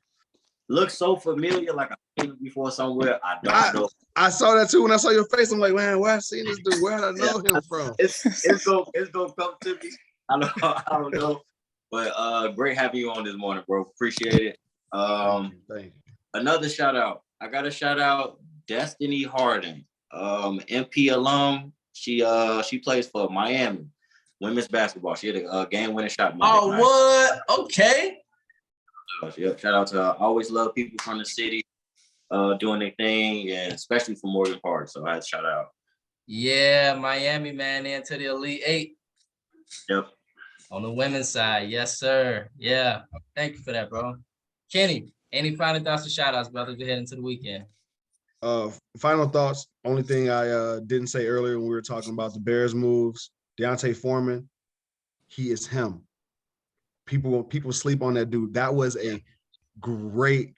Looks so familiar, like I've seen him before somewhere. I don't know. I saw that too when I saw your face. I'm like, man, where I seen this dude? Where did I know him from? It's gonna come to me. I don't know. But great having you on this morning, bro. Appreciate it. Thank you. Another shout out. I got to shout out Destiny Harden, MP alum. She plays for Miami women's basketball. She had a game-winning shot. Monday night. What? Okay. Yep. Shout out to her. I always love people from the city doing their thing, and especially from Morgan Park. So I had to shout out. Yeah, Miami, man, into the Elite Eight. Yep. On the women's side, yes, sir. Yeah. Thank you for that, bro. Kenny, any final thoughts or shout outs, brother? Go ahead into the weekend. Final thoughts. Only thing I didn't say earlier when we were talking about the Bears moves, Deontay Foreman, he is him. People sleep on that dude. That was a great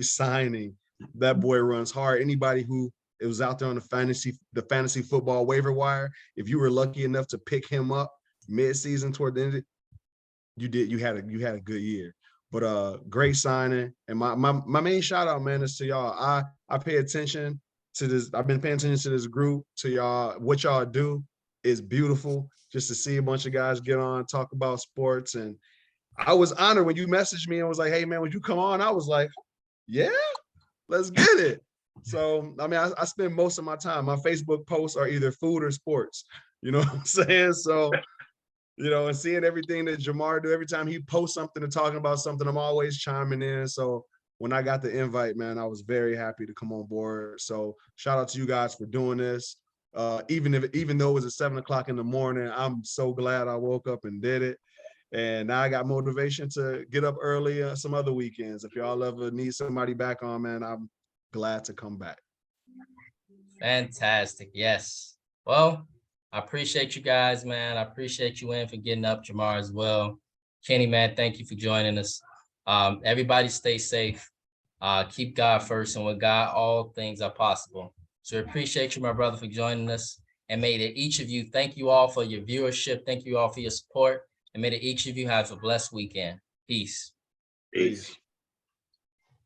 signing. That boy runs hard. Anybody who was out there on the fantasy football waiver wire, if you were lucky enough to pick him up mid-season toward the end, you had a good year. But great signing. And my main shout out, man, is to y'all. I pay attention to this. I've been paying attention to this group, to y'all. What y'all do is beautiful. Just to see a bunch of guys get on, talk about sports. And I was honored when you messaged me and was like, hey man, would you come on? I was like, yeah, let's get it. So, I spend most of my time, my Facebook posts are either food or sports, you know what I'm saying? So, and seeing everything that Jamar do, every time he posts something or talking about something, I'm always chiming in. So when I got the invite, man, I was very happy to come on board. So shout out to you guys for doing this. Even though it was at 7 o'clock in the morning, I'm so glad I woke up and did it. And now I got motivation to get up early some other weekends. If y'all ever need somebody back on, man, glad to come back. Fantastic. Yes. Well, I appreciate you guys, man. I appreciate you in for getting up, Jamar, as well. Kenny, man, thank you for joining us. Everybody stay safe. Keep God first, and with God, all things are possible. So we appreciate you, my brother, for joining us. And may that each of you, thank you all for your viewership. Thank you all for your support. And may that each of you have a blessed weekend. Peace. Peace.